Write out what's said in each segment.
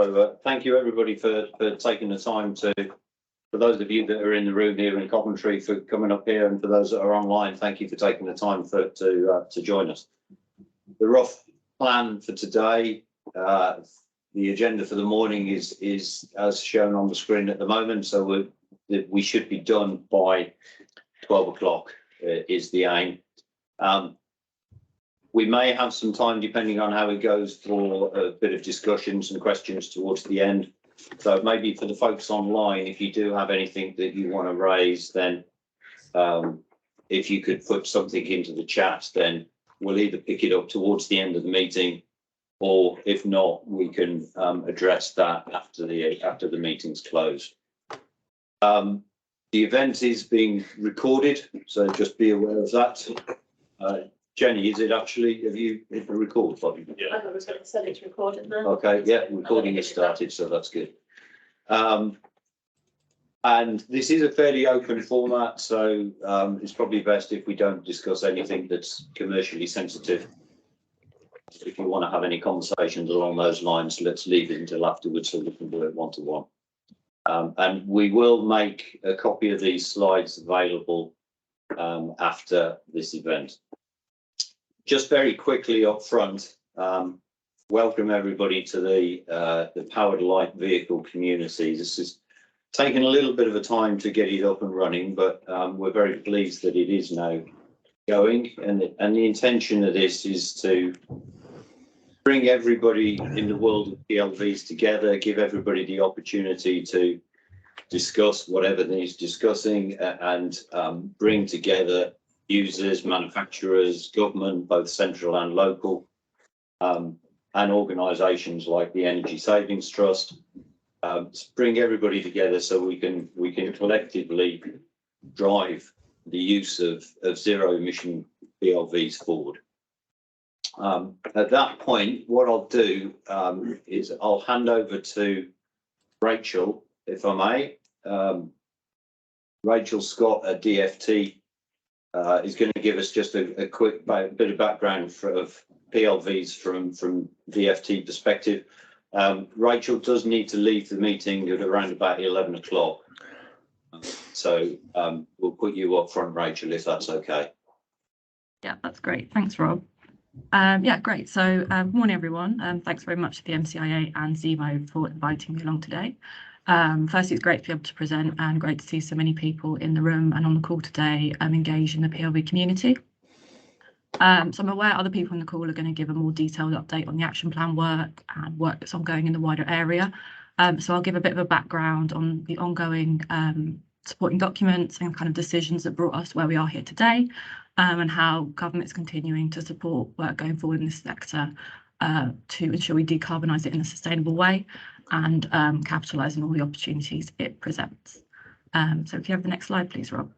So thank you everybody for taking the time to, for those of you that are in the room here in Coventry, for coming up here, and for those that are online, thank you for taking the time to join us. The rough plan for today, the agenda for the morning is as shown on the screen at the moment. So we should be done by 12 o'clock is the aim. We may have some time, depending on how it goes, for a bit of discussions and questions towards the end. So maybe for the folks online, if you do have anything that you want to raise, then if you could put something into the chat, then we'll either pick it up towards the end of the meeting, or if not, we can address that after the meeting's closed. The event is being recorded, so just be aware of that. Jenny, is it actually, have you hit the record button? Yeah. I was going to say it's recorded now. Okay, yeah, recording has started, so that's good. And this is a fairly open format, so it's probably best if we don't discuss anything that's commercially sensitive. If you want to have any conversations along those lines, let's leave it until afterwards so we can do it one-to-one. And we will make a copy of these slides available after this event. Just very quickly up front, welcome everybody to the powered light vehicle community. This has taken a little bit of a time to get it up and running, but we're very pleased that it is now going. And the intention of this is to bring everybody in the world of PLVs together, give everybody the opportunity to discuss whatever needs discussing, and bring together users, manufacturers, government, both central and local, and organisations like the Energy Savings Trust, to bring everybody together so we can collectively drive the use of zero emission PLVs forward. At that point, what I'll do is I'll hand over to Rachel, if I may. Rachel Scott at DFT is going to give us just a quick bit of background of PLVs from DFT perspective. Rachel does need to leave the meeting at around about 11 o'clock. So we'll put you up front, Rachel, if that's okay. Yeah, that's great. Thanks, Rob. Yeah, great. So morning, everyone. Thanks very much to the MCIA and Zemo for inviting me along today. Firstly, it's great to be able to present, and great to see so many people in the room and on the call today engaged in the PLV community. So I'm aware other people in the call are going to give a more detailed update on the action plan work and work that's ongoing in the wider area. So I'll give a bit of a background on the ongoing supporting documents and kind of decisions that brought us where we are here today, and how government's continuing to support work going forward in this sector to ensure we decarbonise it in a sustainable way and capitalise on all the opportunities it presents. So if you have the next slide, please, Rob.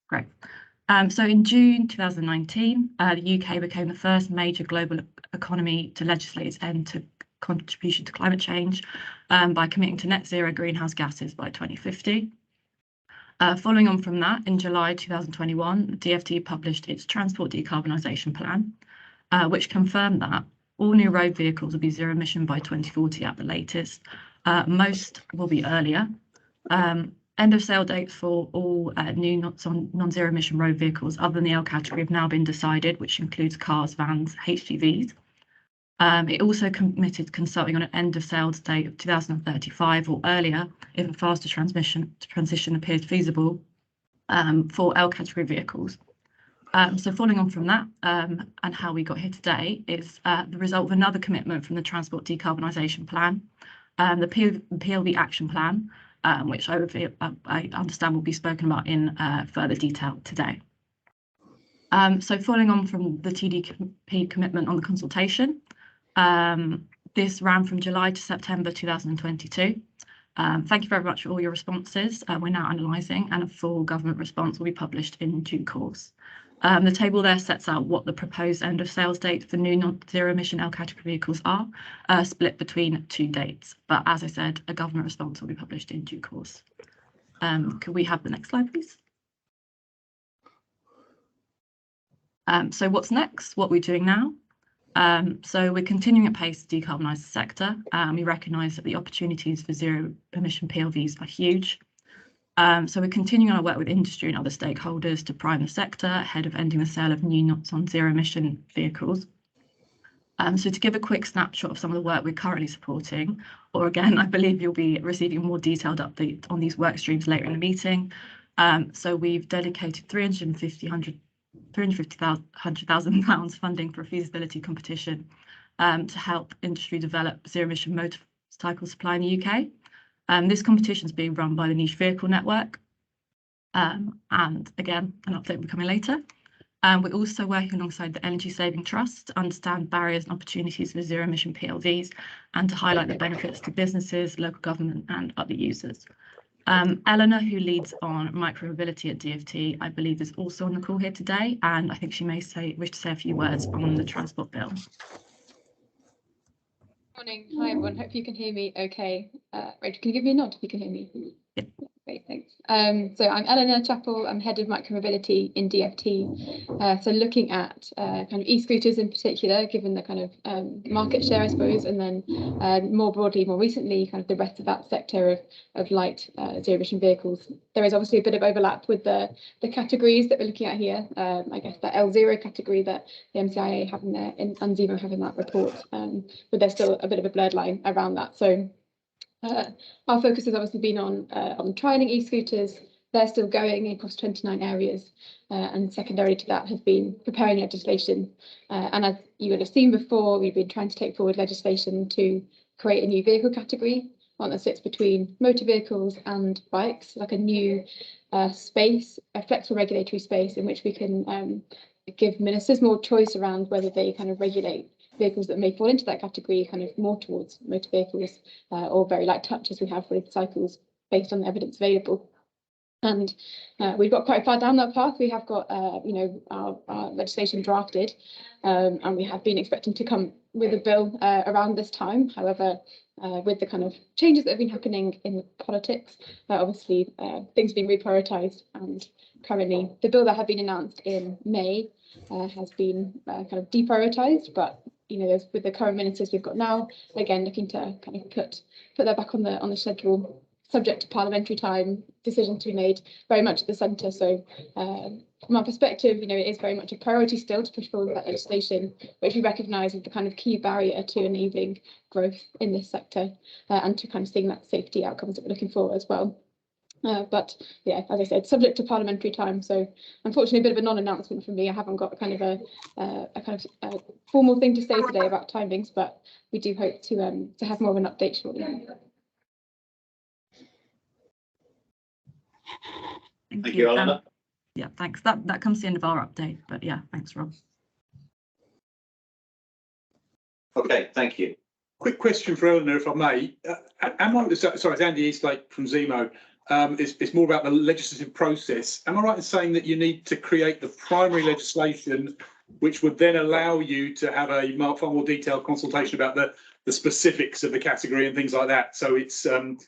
Great. So in June 2019, the UK became the first major global economy to legislate its end to contribution to climate change by committing to net zero greenhouse gases by 2050. Following on from that, in July 2021, the DFT published its Transport Decarbonisation Plan, which confirmed that all new road vehicles will be zero emission by 2040 at the latest. Most will be earlier. End of sale dates for all new non-zero emission road vehicles other than the L category have now been decided, which includes cars, vans, HGVs. It also committed consulting on an end of sales date of 2035 or earlier if a faster transition appears feasible for L category vehicles. So following on from that, and how we got here today is the result of another commitment from the Transport Decarbonisation Plan, the PLV Action Plan, which I understand will be spoken about in further detail today. So following on from the TDP commitment on the consultation, this ran from July to September 2022. Thank you very much for all your responses. We're now analysing, and a full government response will be published in due course. The table there sets out what the proposed end of sales dates for new non-zero emission L category vehicles are, split between two dates. But as I said, a government response will be published in due course. Could we have the next slide, please? So what's next? What we're doing now? So we're continuing at pace to decarbonise the sector. We recognise that the opportunities for zero emission PLVs are huge. So we're continuing our work with industry and other stakeholders to prime the sector ahead of ending the sale of new knots on zero emission vehicles. So to give a quick snapshot of some of the work we're currently supporting, or again, I believe you'll be receiving a more detailed update on these work streams later in the meeting. So we've dedicated £350,000 funding for a feasibility competition to help industry develop zero emission motorcycle supply in the UK. This competition is being run by the Niche Vehicle Network. And again, an update will be coming later. We're also working alongside the Energy Saving Trust to understand barriers and opportunities for zero emission PLVs and to highlight the benefits to businesses, local government and other users. Eleanor, who leads on micromobility at DFT, I believe is also on the call here today, and I think she may wish to say a few words on the transport bill. Morning. Hi everyone. Hope you can hear me okay. Rachel, can you give me a nod if you can hear me? Yeah. Great, thanks. So I'm Eleanor Chappell. I'm head of micromobility in DFT. So looking at kind of e-scooters in particular, given the kind of market share, I suppose, and then more broadly, more recently, kind of the rest of that sector of light zero emission vehicles. There is obviously a bit of overlap with the categories that we're looking at here. I guess that L0 category that the MCIA have in there and Zemo have in that report, but there's still a bit of a blurred line around that. So our focus has obviously been on trialling e-scooters. They're still going across 29 areas, and secondary to that has been preparing legislation. And as you would have seen before, we've been trying to take forward legislation to create a new vehicle category, one that sits between motor vehicles and bikes, like a new space, a flexible regulatory space in which we can give ministers more choice around whether they kind of regulate vehicles that may fall into that category kind of more towards motor vehicles or very light touch as we have with cycles based on the evidence available. And we've got quite far down that path. We have got our legislation drafted, and we have been expecting to come with a bill around this time. However, with the kind of changes that have been happening in politics, obviously things have been reprioritised, and currently the bill that had been announced in May has been kind of deprioritised, but there's, with the current ministers we've got now, again looking to kind of put that back on the schedule, subject to parliamentary time, decisions to be made very much at the centre. So from our perspective, it is very much a priority still to push forward that legislation, which we recognise as the kind of key barrier to enabling growth in this sector and to kind of seeing that safety outcomes that we're looking for as well. But yeah, as I said, subject to parliamentary time. So unfortunately, a bit of a non-announcement from me. I haven't got kind of a formal thing to say today about timings, but we do hope to have more of an update shortly. Thank you, Eleanor. Yeah, thanks. That comes to the end of our update. But yeah, thanks, Rob. Okay, thank you. Quick question for Eleanor, if I may. Sorry, it's Andy Eastlake from Zemo. It's more about the legislative process. Am I right in saying that you need to create the primary legislation, which would then allow you to have a far more detailed consultation about the specifics of the category and things like that? So it's the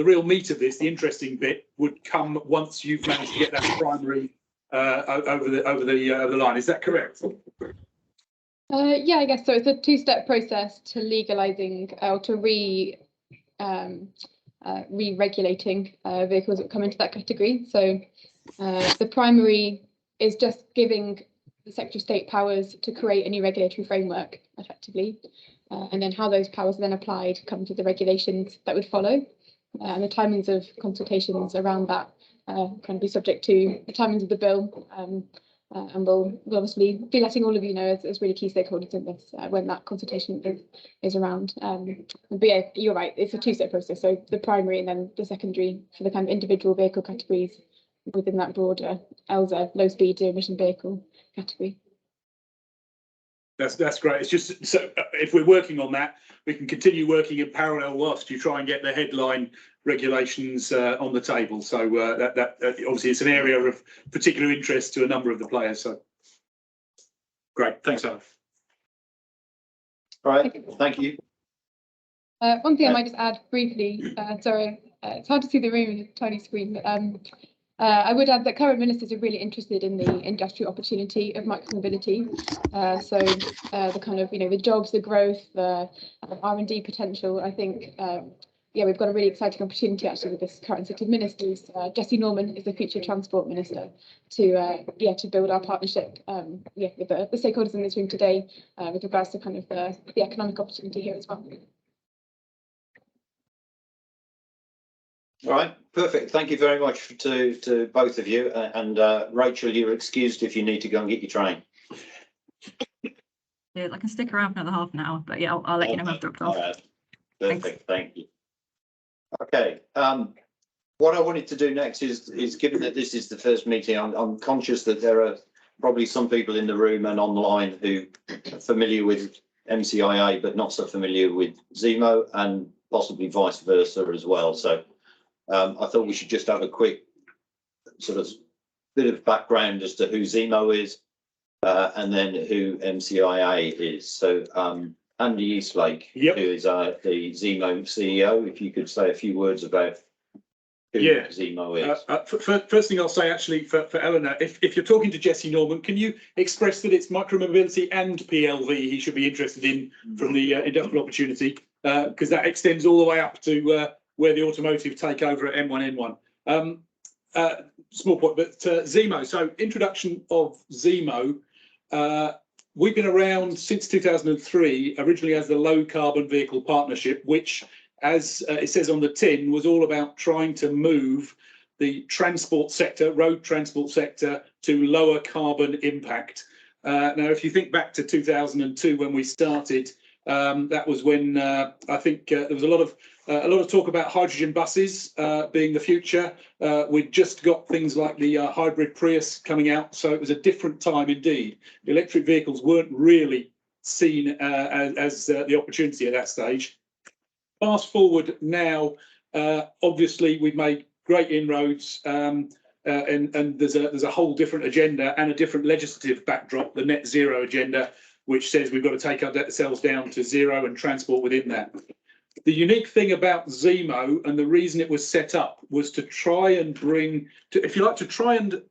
real meat of this, the interesting bit, would come once you've managed to get that primary over the line. Is that correct? Yeah, I guess so. It's a two-step process to legalising or to re-regulating vehicles that come into that category. So the primary is just giving the Secretary of State powers to create a new regulatory framework effectively, and then how those powers are then applied come to the regulations that would follow, and the timings of consultations around that can be subject to the timings of the bill, and we'll obviously be letting all of you know as really key stakeholders in this when that consultation is around. But yeah, you're right, it's a two-step process. So the primary and then the secondary for the kind of individual vehicle categories within that broader ELSA, low speed zero emission vehicle category. That's great. It's just so if we're working on that, we can continue working in parallel whilst you try and get the headline regulations on the table. So that obviously it's an area of particular interest to a number of the players. So great, thanks, Alan. All right, thank you. One thing I might just add briefly. Sorry, it's hard to see the room with a tiny screen. But I would add that current ministers are really interested in the industrial opportunity of micromobility. So the kind of, the jobs, the growth, the R&D potential, I think, yeah, we've got a really exciting opportunity actually with this current set of ministers. Jessie Norman is the future transport minister to build our partnership with the stakeholders in this room today with regards to kind of the economic opportunity here as well. All right, perfect. Thank you very much to both of you. And Rachel, you're excused if you need to go and get your train. Yeah, I can stick around for another half an hour, but yeah, I'll let you know when I've dropped off. All right. Perfect. Thank you. Okay. What I wanted to do next is given that this is the first meeting, I'm conscious that there are probably some people in the room and online who are familiar with MCIA, but not so familiar with Zemo, and possibly vice versa as well. So I thought we should just have a quick sort of bit of background as to who Zemo is and then who MCIA is. So Andy Eastlake, Yep. who is the Zemo CEO, if you could say a few words about who Zemo is. First thing I'll say actually for Eleanor, if you're talking to Jessie Norman, can you express that it's micromobility and PLV he should be interested in from the industrial opportunity, because that extends all the way up to where the automotive takeover at M1N1. Small point, but Zemo. So introduction of Zemo. We've been around since 2003, originally as the Low Carbon Vehicle Partnership, which, as it says on the tin, was all about trying to move the transport sector, road transport sector, to lower carbon impact. Now, if you think back to 2002 when we started, that was when I think there was a lot of talk about hydrogen buses being the future. We'd just got things like the hybrid Prius coming out, so it was a different time indeed. Electric vehicles weren't really seen as the opportunity at that stage. Fast forward now, obviously we've made great inroads, and there's a whole different agenda and a different legislative backdrop, the net zero agenda, which says we've got to take ourselves down to zero and transport within that. The unique thing about Zemo, and the reason it was set up, was to try and bring, if you like, to try and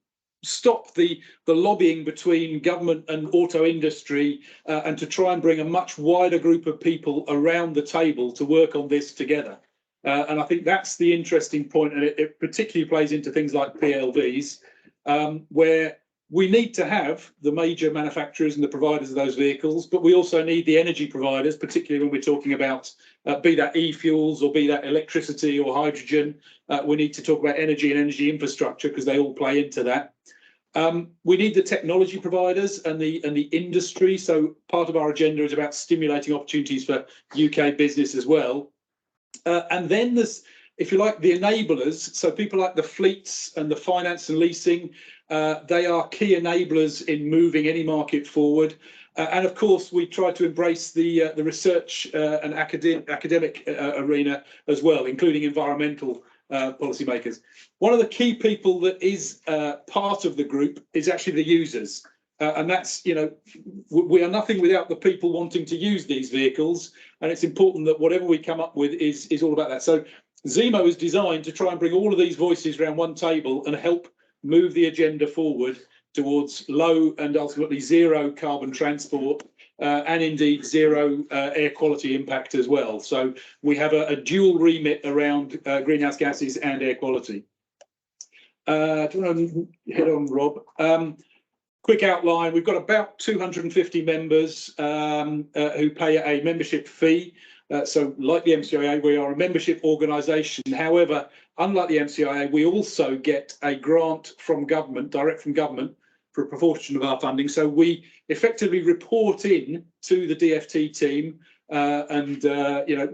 stop the lobbying between government and auto industry, and to try and bring a much wider group of people around the table to work on this together. And I think that's the interesting point, and it particularly plays into things like PLVs, where we need to have the major manufacturers and the providers of those vehicles, but we also need the energy providers, particularly when we're talking about be that e-fuels or be that electricity or hydrogen. We need to talk about energy and energy infrastructure because they all play into that. We need the technology providers and the industry. So part of our agenda is about stimulating opportunities for UK business as well. And then there's, if you like, the enablers. So people like the fleets and the finance and leasing, they are key enablers in moving any market forward. And of course, we try to embrace the research and academic arena as well, including environmental policymakers. One of the key people that is part of the group is actually the users. And that's, we are nothing without the people wanting to use these vehicles. And it's important that whatever we come up with is all about that. So Zemo is designed to try and bring all of these voices around one table and help move the agenda forward towards low and ultimately zero carbon transport, and indeed zero air quality impact as well. So we have a dual remit around greenhouse gases and air quality. Do you want to hit on, Rob? Quick outline, we've got about 250 members who pay a membership fee. So like the MCIA, we are a membership organisation. However, unlike the MCIA, we also get a grant from government, direct from government, for a proportion of our funding. So we effectively report in to the DFT team, and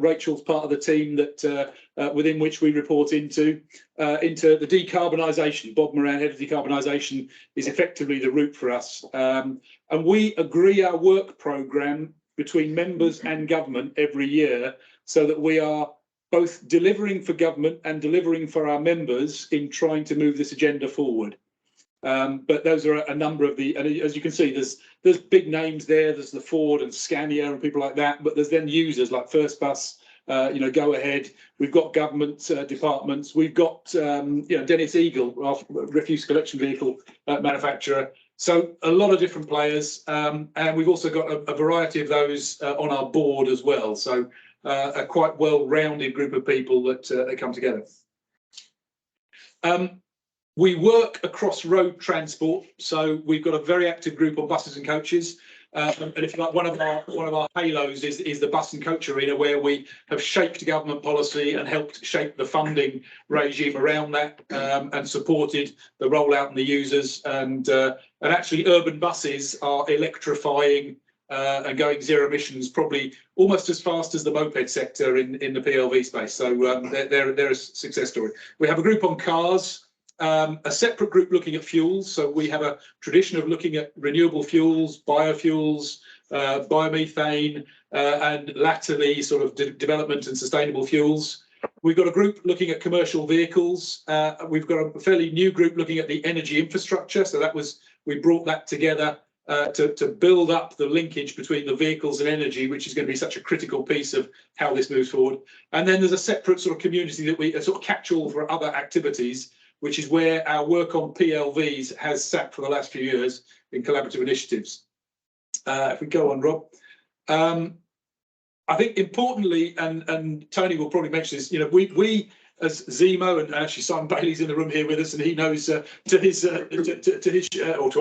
Rachel's part of the team that within which we report into the decarbonisation. Bob Moran, head of decarbonisation, is effectively the route for us. And we agree our work programme between members and government every year, so that we are both delivering for government and delivering for our members in trying to move this agenda forward. But those are a number of the, and as you can see, there's big names there. There's the Ford and Scania and people like that. But there's then users like First Bus, go ahead. We've got government departments. We've got Dennis Eagle, our refuse collection vehicle manufacturer. So a lot of different players, and we've also got a variety of those on our board as well. So a quite well-rounded group of people that come together. We work across road transport, so we've got a very active group on buses and coaches. And if you like, one of our halos is the bus and coach arena, where we have shaped government policy and helped shape the funding regime around that, and supported the rollout and the users. And actually, urban buses are electrifying and going zero emissions probably almost as fast as the moped sector in the PLV space. So they're a success story. We have a group on cars. A separate group looking at fuels. So we have a tradition of looking at renewable fuels, biofuels, biomethane, and latterly sort of development and sustainable fuels. We've got a group looking at commercial vehicles. We've got a fairly new group looking at the energy infrastructure. So we brought that together to build up the linkage between the vehicles and energy, which is going to be such a critical piece of how this moves forward. And then there's a separate sort of community that we sort of catch all for other activities, which is where our work on PLVs has sat for the last few years in collaborative initiatives. If we go on, Rob. I think importantly, and Tony will probably mention this, we as Zemo, and actually Simon Bailey's in the room here with us, and he knows to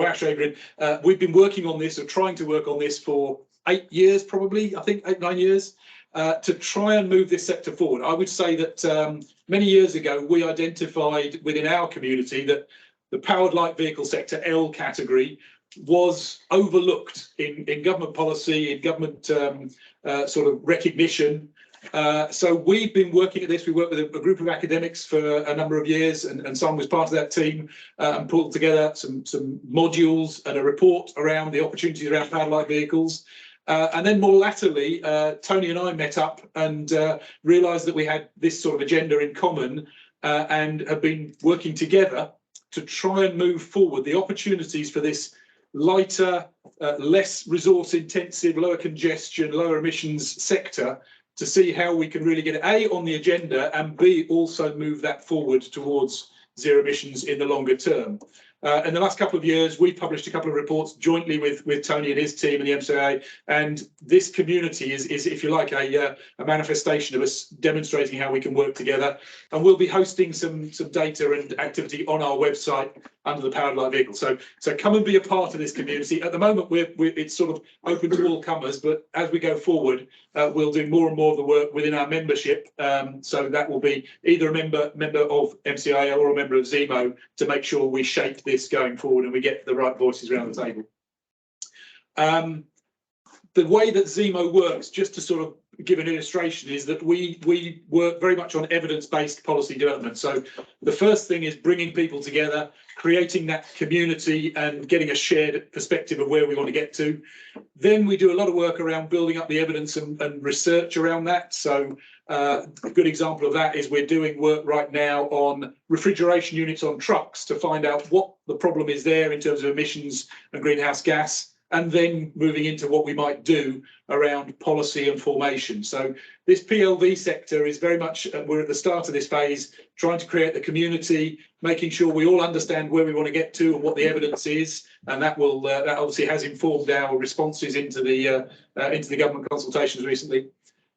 our chagrin, we've been working on this, or trying to work on this for 8 years, probably, I think 8-9 years. To try and move this sector forward. I would say that many years ago, we identified within our community that the powered light vehicle sector, L category, was overlooked in government policy, in government sort of recognition. So we've been working at this. We worked with a group of academics for a number of years, and Simon was part of that team, and pulled together some modules and a report around the opportunities around powered light vehicles. And then more latterly, Tony and I met up and realised that we had this sort of agenda in common, and have been working together to try and move forward the opportunities for this lighter, less resource intensive, lower congestion, lower emissions sector, to see how we can really get it, A, on the agenda, and B, also move that forward towards zero emissions in the longer term. In the last couple of years, we've published a couple of reports jointly with Tony and his team and the MCA, and this community is if you like, a manifestation of us demonstrating how we can work together. And we'll be hosting some data and activity on our website under the powered light vehicle. So come and be a part of this community. At the moment, it's sort of open to all comers, but as we go forward, we'll do more and more of the work within our membership. So that will be either a member of MCA or a member of Zemo, to make sure we shape this going forward and we get the right voices around the table. The way that Zemo works, just to sort of give an illustration, is that we work very much on evidence-based policy development. So the first thing is bringing people together, creating that community and getting a shared perspective of where we want to get to. Then we do a lot of work around building up the evidence and research around that. So a good example of that is we're doing work right now on refrigeration units on trucks to find out what the problem is there in terms of emissions and greenhouse gas, and then moving into what we might do around policy and formation. So this PLV sector is very much, we're at the start of this phase, trying to create the community, making sure we all understand where we want to get to and what the evidence is, and that will that obviously has informed our responses into the government consultations recently.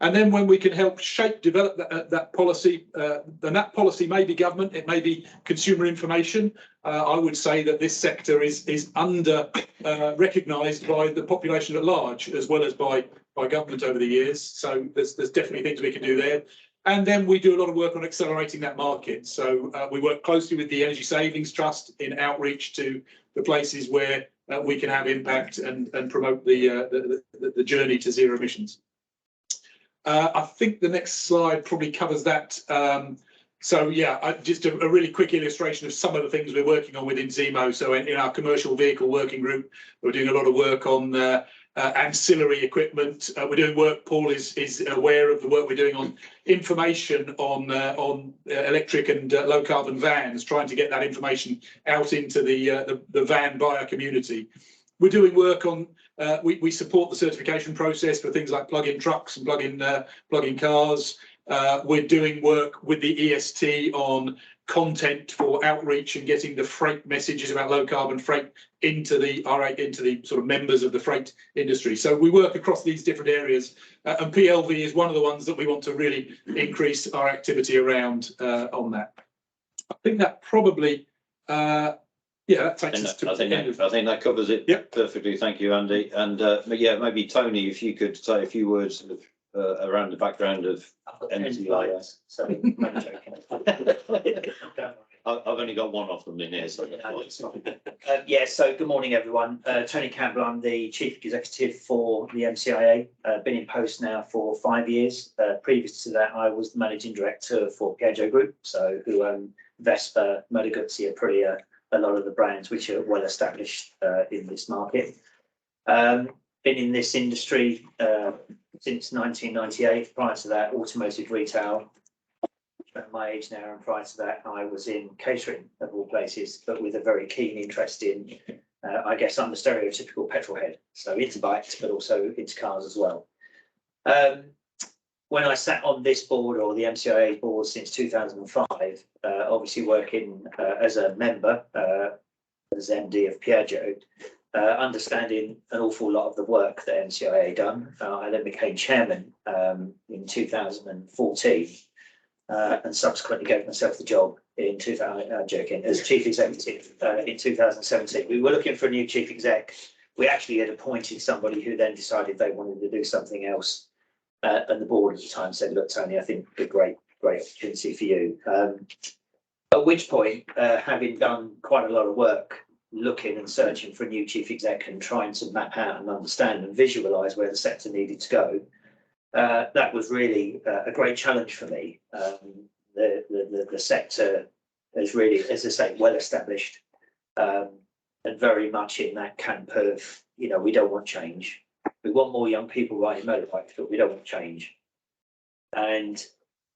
And then when we can help develop that policy, then that policy may be government, it may be consumer information. I would say that this sector is under recognised by the population at large, as well as by government over the years. So there's definitely things we can do there. And then we do a lot of work on accelerating that market. So we work closely with the Energy Savings Trust in outreach to the places where we can have impact and promote the journey to zero emissions. I think the next slide probably covers that. So yeah, just a really quick illustration of some of the things we're working on within Zemo. So in our commercial vehicle working group, we're doing a lot of work on ancillary equipment. We're doing work, Paul is aware of the work we're doing on information on electric and low carbon vans, trying to get that information out into the van buyer community. We're doing work on We support the certification process for things like plug-in trucks and plug-in cars. We're doing work with the EST on content for outreach and getting the freight messages about low carbon freight into the sort of members of the freight industry. So we work across these different areas, and PLV is one of the ones that we want to really increase our activity around on that. I think that probably, that takes us to I think that covers it. Yep. Perfectly. Thank you, Andy. And yeah, maybe Tony, if you could say a few words around the background of MCIS. So I'm joking. I've only got one of them in here, so So good morning, everyone. Tony Campbell, I'm the Chief Executive for the MCIA. Been in post now for 5 years. Previous to that, I was the Managing Director for Piaggio Group, so who own Vespa, Moto Guzzi, Aprilia, a lot of the brands which are well established in this market. Been in this industry since 1998. Prior to that, automotive retail. At my age now, and prior to that, I was in catering of all places, but with a very keen interest in, I guess I'm the stereotypical petrol head, so into bikes, but also into cars as well. When I sat on this board, or the MCIA board, since 2005, obviously working as a member, as MD of Piaggio, understanding an awful lot of the work that MCIA done. I then became chairman in 2014. And subsequently gave myself the job in 2000, as chief executive in 2017. We were looking for a new chief exec. We actually had appointed somebody who then decided they wanted to do something else. And the board at the time said, look, Tony, I think it'd be a great opportunity for you. At which point, having done quite a lot of work looking and searching for a new chief exec and trying to map out and understand and visualise where the sector needed to go, that was really a great challenge for me. The sector is really, as I say, well established, and very much in that camp of, we don't want change. We want more young people riding motorbikes, but we don't want change. And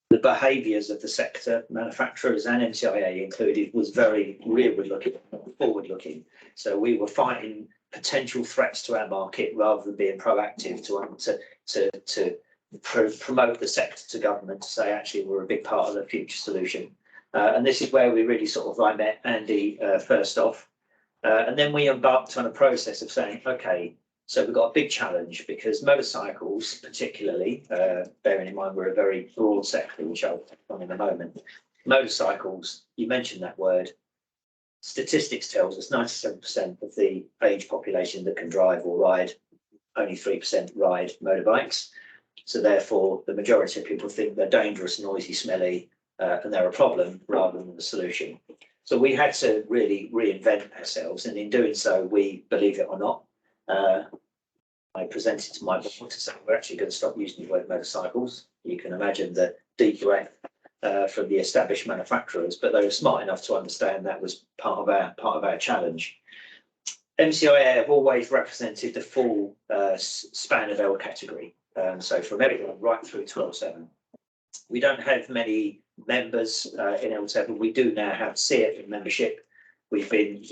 the behaviours of the sector, manufacturers and MCIA included, was very rearward-looking, forward-looking. So we were fighting potential threats to our market rather than being proactive to promote the sector to government, to say actually we're a big part of the future solution. And this is where we really I met Andy first off, and then we embarked on a process of saying, okay, so we've got a big challenge because motorcycles, particularly, bearing in mind we're a very broad sector, which I'll touch on in a moment. Motorcycles, you mentioned that word. Statistics tells us 97% of the age population that can drive or ride, only 3% ride motorbikes. So therefore, the majority of people think they're dangerous, noisy, smelly, and they're a problem rather than the solution. So we had to really reinvent ourselves, and in doing so, we, believe it or not, I presented to my board to say we're actually going to stop using the word motorcycles. You can imagine the deep breath from the established manufacturers, but they were smart enough to understand that was part of our challenge. MCIA have always represented the full span of L category. So from everyone right through to L7. We don't have many members in L7. We do now have CF membership. We've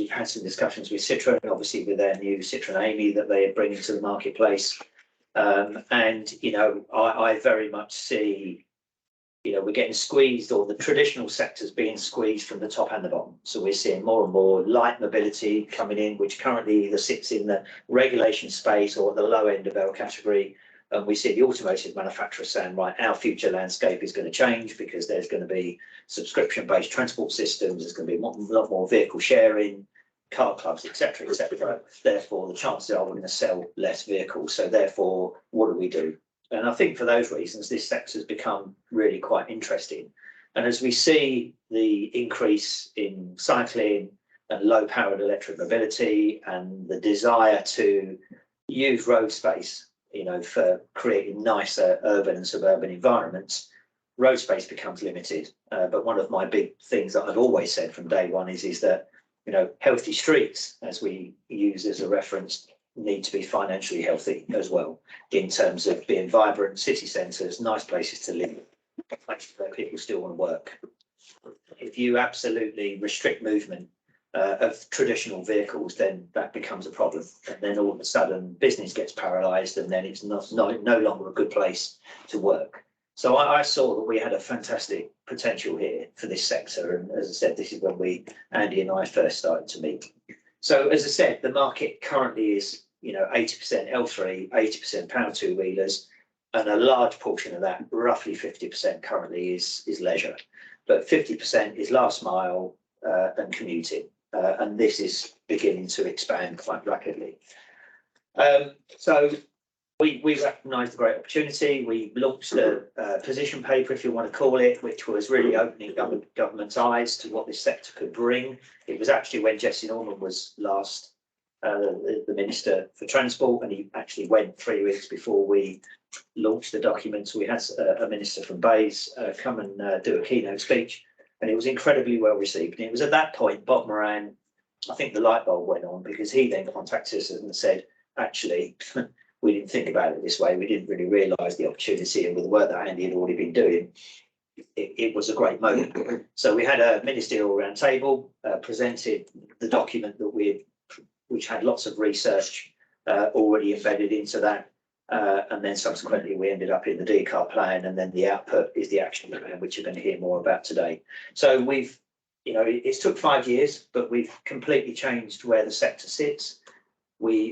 had some discussions with Citroën, obviously with their new Citroën Amy that they are bringing to the marketplace. And, I very much see, we're getting squeezed, or the traditional sectors being squeezed from the top and the bottom. So we're seeing more and more light mobility coming in, which currently either sits in the regulation space or at the low end of L category. And we see the automotive manufacturers saying, right, our future landscape is going to change because there's going to be subscription-based transport systems, there's going to be a lot more vehicle sharing, car clubs, etc., etc. Therefore, the chances are we're going to sell less vehicles. So therefore, what do we do? And I think for those reasons, this sector has become really quite interesting. And as we see the increase in cycling and low-powered electric mobility and the desire to use road space, for creating nicer urban and suburban environments, road space becomes limited. But one of my big things that I've always said from day one is that, healthy streets, as we use as a reference, need to be financially healthy as well, in terms of being vibrant city centres, nice places to live, places where people still want to work. If you absolutely restrict movement of traditional vehicles, then that becomes a problem. And then all of a sudden business gets paralysed, and then it's no longer a good place to work. So I saw that we had a fantastic potential here for this sector. And as I said, this is when Andy and I first started to meet. So as I said, the market currently is, 80% L3, 80% power two-wheelers, and a large portion of that, roughly 50% currently is leisure. But 50% is last mile and commuting. And this is beginning to expand quite rapidly. So we recognised the great opportunity. We launched a position paper, if you want to call it, which was really opening government's eyes to what this sector could bring. It was actually when Jesse Norman was last the Minister for Transport, and he actually went 3 weeks before we launched the document. So we had a minister from Bays come and do a keynote speech, and it was incredibly well received. And it was at that point Bob Moran, I think the light bulb went on, because he then contacted us and said, actually, we didn't think about it this way. We didn't really realise the opportunity, and with the work that Andy had already been doing, it was a great moment. So we had a ministerial roundtable, presented the document which had lots of research already embedded into that. And then subsequently we ended up in the decarb plan, and then the output is the action plan, which you're going to hear more about today. So we've, it's took 5 years, but we've completely changed where the sector sits.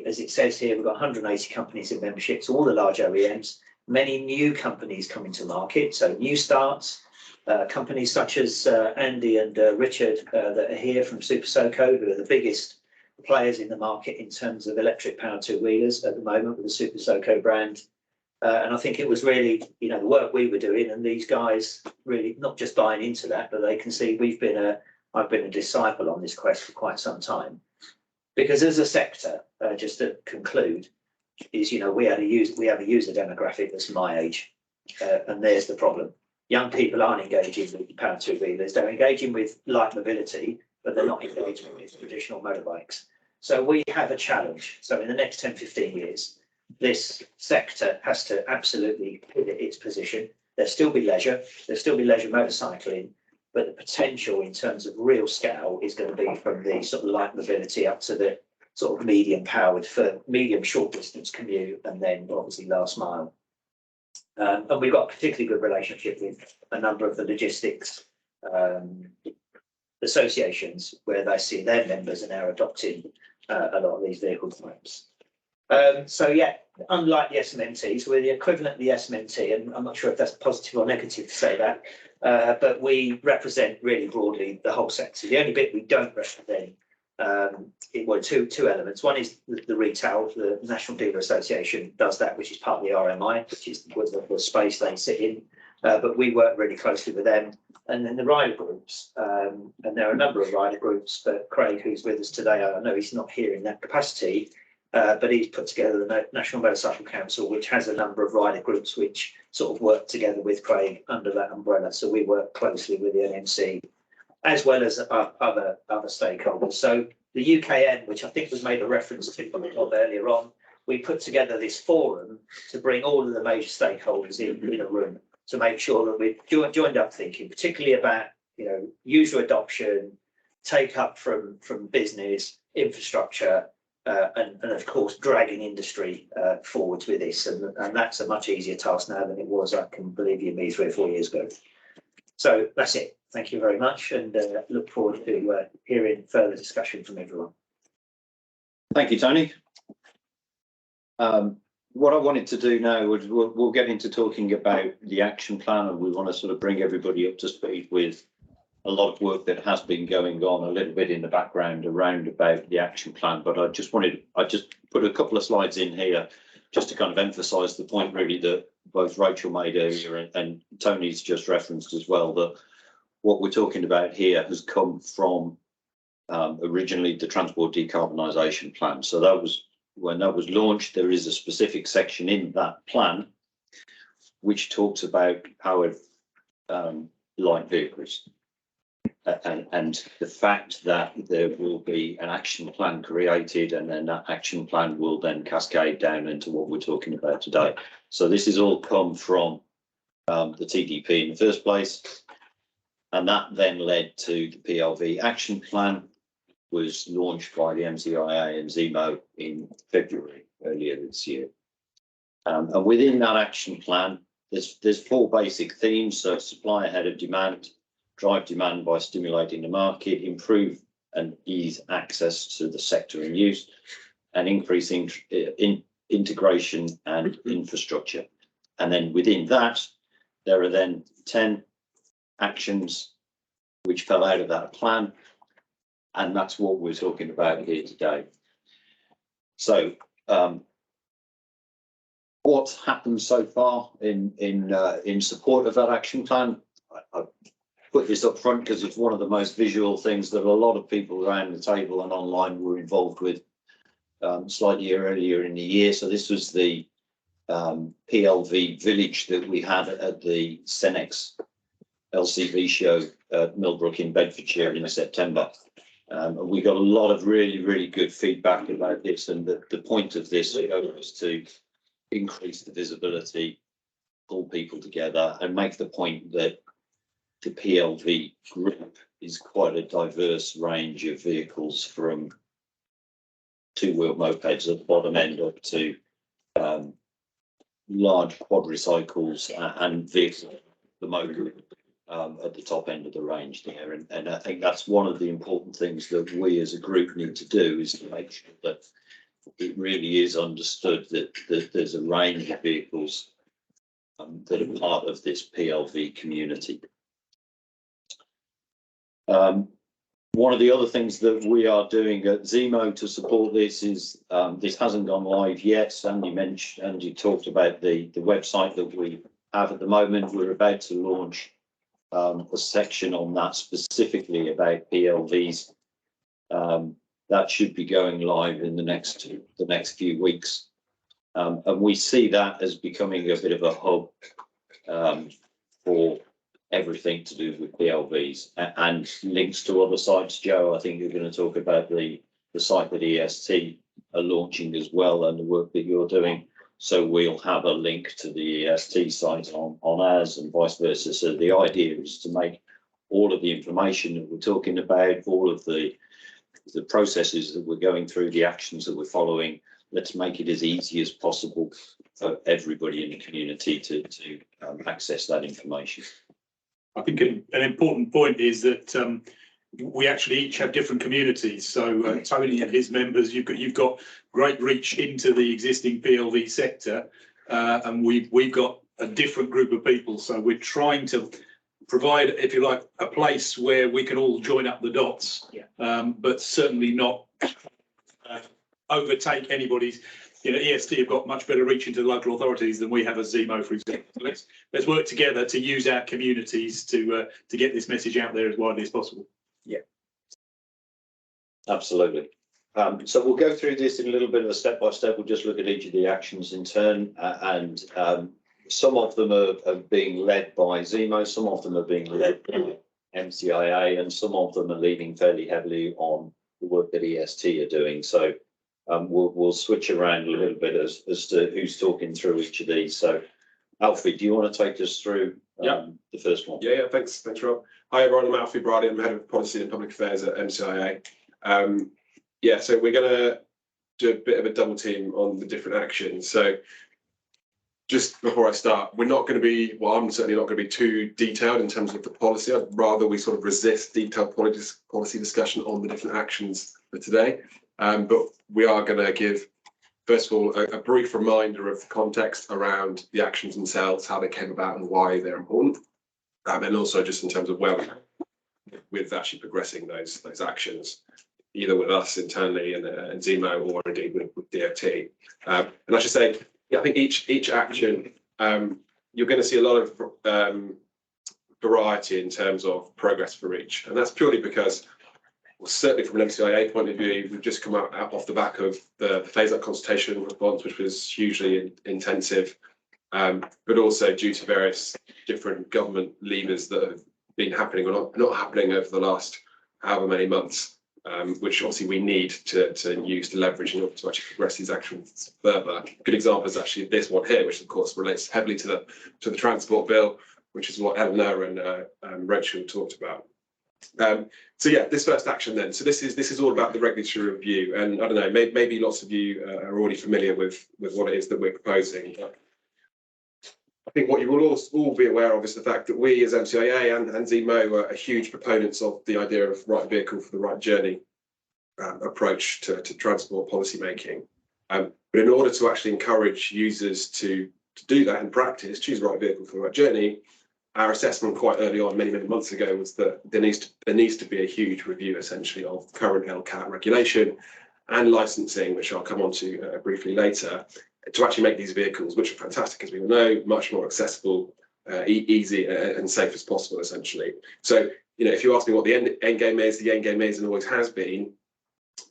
As it says here, we've got 180 companies in membership, so all the large OEMs, many new companies coming to market, so new starts, companies such as Andy and Richard that are here from Super Soco, who are the biggest players in the market in terms of electric power two-wheelers at the moment with the Super Soco brand. And I think it was really, the work we were doing, and these guys really not just buying into that, but they can see I've been a disciple on this quest for quite some time. Because as a sector, just to conclude, is, we have a user demographic that's my age, and there's the problem. Young people aren't engaging with power two-wheelers, they're engaging with light mobility, but they're not engaging with traditional motorbikes. So we have a challenge. So in the next 10, 15 years, this sector has to absolutely pivot its position. There'll still be leisure motorcycling, but the potential in terms of real scale is going to be from the sort of light mobility up to the sort of medium powered for medium short distance commute, and then obviously last mile. And we've got a particularly good relationship with a number of the logistics associations, where they see their members are now adopting a lot of these vehicle types. So yeah, unlike the SMMTs, we're the equivalent of the SMMT, and I'm not sure if that's positive or negative to say that, but we represent really broadly the whole sector. The only bit we don't represent, two elements. One is the retail. The National Dealer Association does that, which is part of the RMI, which is the space they sit in, but we work really closely with them. And then the rider groups, and there are a number of rider groups, but Craig, who's with us today, I know he's not here in that capacity, but he's put together the National Motorcycle Council, which has a number of rider groups which sort of work together with Craig under that umbrella. So we work closely with the NMC, as well as other stakeholders. So the UKN, which I think was made a reference to earlier on, we put together this forum to bring all of the major stakeholders in a room, to make sure that we've joined up thinking, particularly about user adoption, take up from business, infrastructure, and of course dragging industry forwards with this, and that's a much easier task now than it was, I can believe you me, 3 or 4 years ago. So that's it. Thank you very much, and look forward to hearing further discussion from everyone. Thank you, Tony. What I wanted to do now was we'll get into talking about the action plan, and we want to sort of bring everybody up to speed with a lot of work that has been going on a little bit in the background around about the action plan. But I just put a couple of slides in here just to kind of emphasise the point really that both Rachel made earlier and Tony's just referenced as well, that what we're talking about here has come from originally the Transport Decarbonisation Plan. So that was when that was launched. There is a specific section in that plan which talks about powered light vehicles, and the fact that there will be an action plan created, and then that action plan will then cascade down into what we're talking about today. So this has all come from the TDP in the first place, and that then led to the PLV action plan, was launched by the MCIA and Zemo in February earlier this year. And within that action plan, there's 4 basic themes. So supply ahead of demand, drive demand by stimulating the market, improve and ease access to the sector and use, and increasing integration and infrastructure. And then within that, there are then 10 actions which fell out of that plan. And that's what we're talking about here today. So what's happened so far in support of that action plan? I put this up front because it's one of the most visual things that a lot of people around the table and online were involved with slightly earlier in the year. So this was the PLV village that we had at the Cenex LCV show at Millbrook in Bedfordshire in September. And we got a lot of really good feedback about this, and the point of this was to increase the visibility, pull people together, and make the point that the PLV group is quite a diverse range of vehicles, from 2-wheel mopeds at the bottom end up to large quadricycles and vehicles, the motor at the top end of the range there. And I think that's one of the important things that we as a group need to do, is to make sure that it really is understood that there's a range of vehicles that are part of this PLV community. One of the other things that we are doing at Zemo to support this is, this hasn't gone live yet. Andy talked about the website that we have at the moment. We're about to launch a section on that specifically about PLVs. That should be going live in the next few weeks. And we see that as becoming a bit of a hub for everything to do with PLVs and links to other sites. Joe, I think you're going to talk about the site that EST are launching as well, and the work that you're doing. So we'll have a link to the EST site on ours and vice versa. So the idea is to make all of the information that we're talking about, all of the processes that we're going through, the actions that we're following, let's make it as easy as possible for everybody in the community to access that information. I think an important point is that we actually each have different communities. So Tony and his members, you've got great reach into the existing PLV sector, and we've got a different group of people. So we're trying to provide, if you like, a place where we can all join up the dots, but certainly not overtake anybody's. You know, EST have got much better reach into local authorities than we have as Zemo, for example. So let's work together to use our communities to get this message out there as widely as possible. Yeah, absolutely. So we'll go through this in a little bit of a step by step. We'll just look at each of the actions in turn, and some of them are being led by Zemo, some of them are being led by MCIA, and some of them are leaning fairly heavily on the work that EST are doing. So we'll switch around a little bit as to who's talking through each of these. So Alfie, do you want to take us through the first one? Yeah, thanks, Rob. Hi everyone, I'm Alfie Brady. I'm Head of Policy and Public Affairs at MCIA. So we're going to do a bit of a double team on the different actions. So just before I start, we're not going to be, well, I'm certainly not going to be too detailed in terms of the policy. I'd rather we sort of resist detailed policy discussion on the different actions for today. But we are going to give, first of all, a brief reminder of the context around the actions themselves, how they came about and why they're important. And also just in terms of where with actually progressing those actions, either with us internally and Zemo or indeed with DOT. And I should say, I think each action, you're going to see a lot of variety in terms of progress for each. And that's purely because, well, certainly from an MCIA point of view, we've just come out off the back of the phase-out consultation response, which was hugely intensive, but also due to various different government levers that have been happening or not happening over the last however many months, which obviously we need to use to leverage in order to actually progress these actions further. A good example is actually this one here, which of course relates heavily to the transport bill, which is what Eleanor and Rachel talked about. So yeah, this first action then. So this is all about the regulatory review, and I don't know, maybe lots of you are already familiar with what it is that we're proposing. But I think what you will all be aware of is the fact that we as MCIA and Zemo are huge proponents of the idea of right vehicle for the right journey approach to transport policy making. But in order to actually encourage users to do that in practice, choose the right vehicle for the right journey, our assessment quite early on, many months ago, was that there needs to be a huge review essentially of current LCAT regulation and licensing, which I'll come on to briefly later, to actually make these vehicles, which are fantastic, as we all know, much more accessible, easy and safe as possible, essentially. So, you know, if you ask me what the end game is, the end game is and always has been,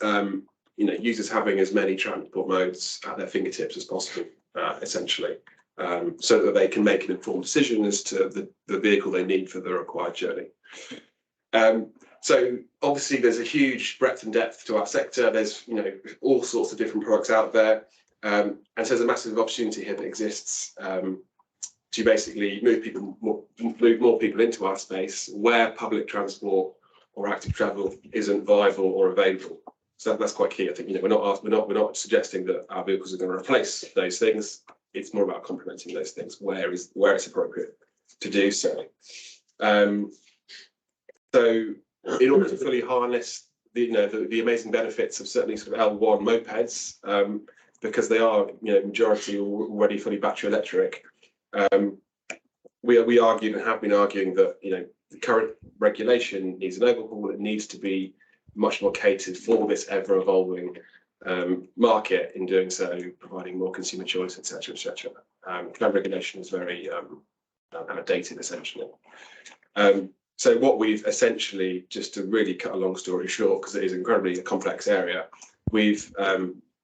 you know, users having as many transport modes at their fingertips as possible, essentially, so that they can make an informed decision as to the vehicle they need for the required journey. So obviously there's a huge breadth and depth to our sector. There's, you know, all sorts of different products out there. And so there's a massive opportunity here that exists to basically move more people into our space where public transport or active travel isn't viable or available. So that's quite key. I think, you know, we're not suggesting that our vehicles are going to replace those things. It's more about complementing those things where it's appropriate to do so. So in order to fully harness the amazing benefits of certainly sort of L1 mopeds, because they are, you know, majority already fully battery electric, we argued and have been arguing that, you know, the current regulation needs an overhaul. It needs to be much more catered for this ever evolving market. In doing so, providing more consumer choice, etc., etc. Current regulation is very outdated, essentially. So what we've essentially, just to really cut a long story short, because it is incredibly a complex area, we've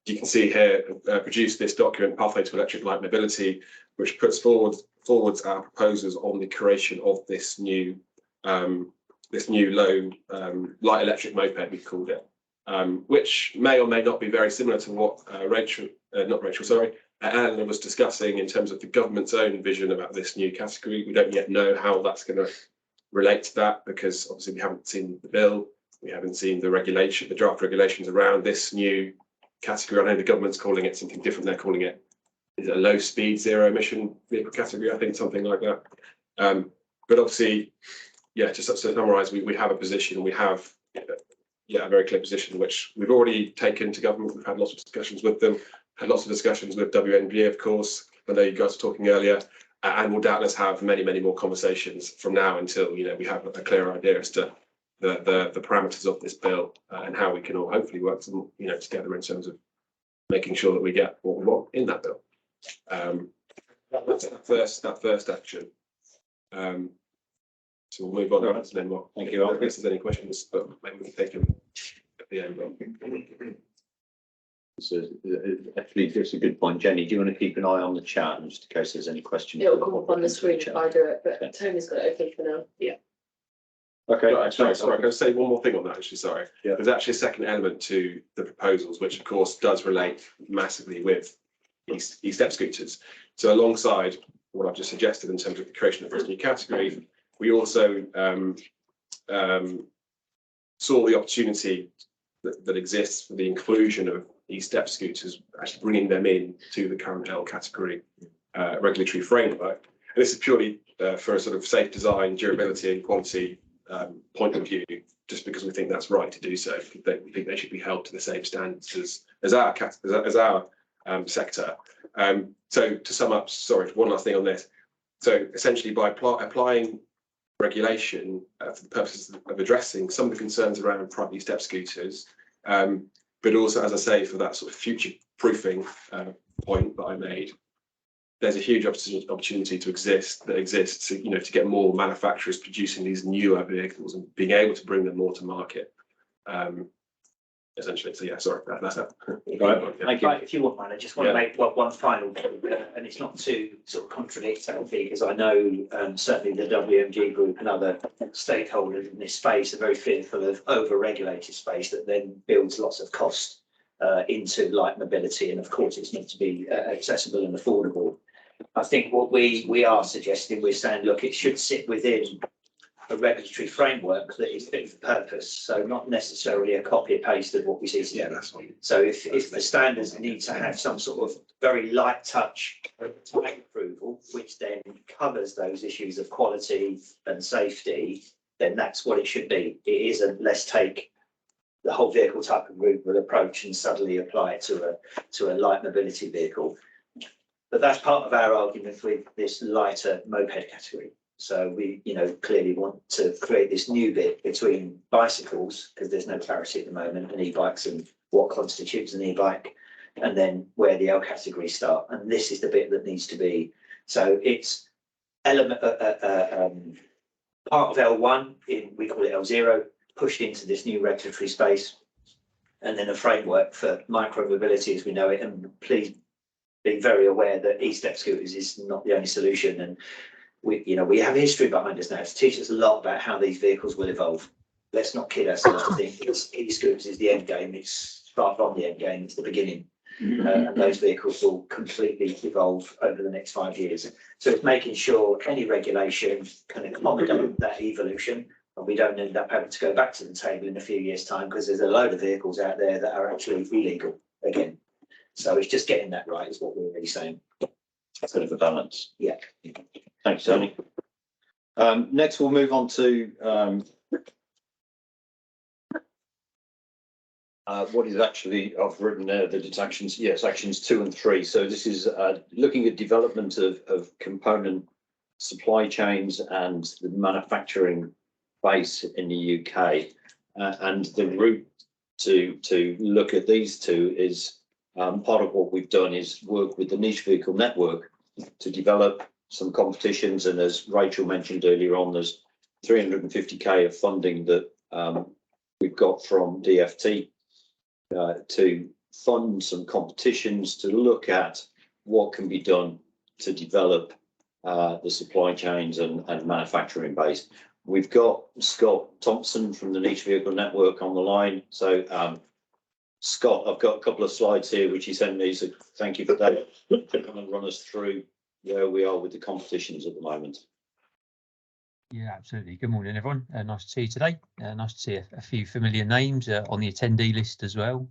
you can see here produced this document, Pathway to Electric Light Mobility, which puts forwards our proposals on the creation of this new low light electric moped, we've called it, which may or may not be very similar to what Anna was discussing in terms of the government's own vision about this new category. We don't yet know how that's going to relate to that, because obviously we haven't seen the bill, we haven't seen the draft regulations around this new category. I know the government's calling it something different. They're calling it, is it a low speed, zero emission vehicle category? I think something like that. But obviously, yeah, just to summarise, we have a position, we have a very clear position, which we've already taken to government. We've had lots of discussions with them, had lots of discussions with WNG, of course. I know you guys were talking earlier, and we'll doubtless have many more conversations from now until, you know, we have a clear idea as to the parameters of this bill and how we can all hopefully work some, you know, together in terms of making sure that we get what we want in that bill. That's that first action. So we'll move on to that then. Thank you. If there's any questions, but maybe we can take them at the end. So actually, that's a good point, Jenny. Do you want to keep an eye on the chat, just in case there's any questions? It'll come up on the screen if I do it, but Tony's got it okay for now. Yeah. Okay. Right, sorry. I'm going to say one more thing on that. Actually, sorry. Yeah. There's actually a second element to the proposals, which of course does relate massively with e-step scooters. So alongside what I've just suggested in terms of the creation of this new category, we also saw the opportunity that exists for the inclusion of e-step scooters, actually bringing them in to the current L category regulatory framework. And this is purely for a sort of safe design, durability and quality point of view, just because we think that's right to do so. We think they should be held to the same standards as our sector. So to sum up, sorry, one last thing on this. So essentially, by applying regulation for the purposes of addressing some of the concerns around private step scooters, but also, as I say, for that sort of future proofing point that I made, there's a huge opportunity to exist to, you know, to get more manufacturers producing these newer vehicles and being able to bring them more to market. Essentially, so yeah, sorry, that's that. Right. Thank you. If you want, man, I just want to make one final point, and it's not to sort of contradict LV, because I know certainly the WMG group and other stakeholders in this space are very fearful of over-regulated space that then builds lots of cost into light mobility, and of course it's meant to be accessible and affordable. I think what we are suggesting, we're saying, look, it should sit within a regulatory framework that is fit for purpose. So not necessarily a copy and paste of what we see today. Yeah, that's fine. So if the standards need to have some sort of very light touch type approval, which then covers those issues of quality and safety, then that's what it should be. It isn't let's take the whole vehicle type approval approach and suddenly apply it to a light mobility vehicle. But that's part of our argument with this lighter moped category. So we, clearly want to create this new bit between bicycles, because there's no clarity at the moment, and e-bikes and what constitutes an e-bike, and then where the L categories start. And this is the bit that needs to be. So it's element part of L1 we call it L0, pushed into this new regulatory space, and then a framework for micro mobility as we know it. And please be very aware that e-step scooters is not the only solution, and we have history behind us now to teach us a lot about how these vehicles will evolve. Let's not kid ourselves to think e-scooters is the end game. It's far from the end game, it's the beginning. And those vehicles will completely evolve over the next 5 years. So it's making sure any regulation can accommodate that evolution, and we don't end up having to go back to the table in a few years' time, because there's a load of vehicles out there that are actually illegal again. So it's just getting that right is what we're really saying. That's a bit of a balance. Yeah. Thanks, Tony. Next, we'll move on to what is actually, I've written there that it's actions, yes, actions 2 and 3. So this is looking at development of component supply chains and the manufacturing base in the UK. And the route to look at these two is part of what we've done is work with the niche vehicle network to develop some competitions. And as Rachel mentioned earlier on, there's 350k of funding that we've got from DFT to fund some competitions to look at what can be done to develop the supply chains and manufacturing base. We've got Scott Thompson from the Niche Vehicle Network on the line. So Scott, I've got a couple of slides here which he sent me, so thank you for that. Come and run us through where we are with the competitions at the moment. Yeah, absolutely. Good morning, everyone. Nice to see you today. Nice to see a few familiar names on the attendee list as well.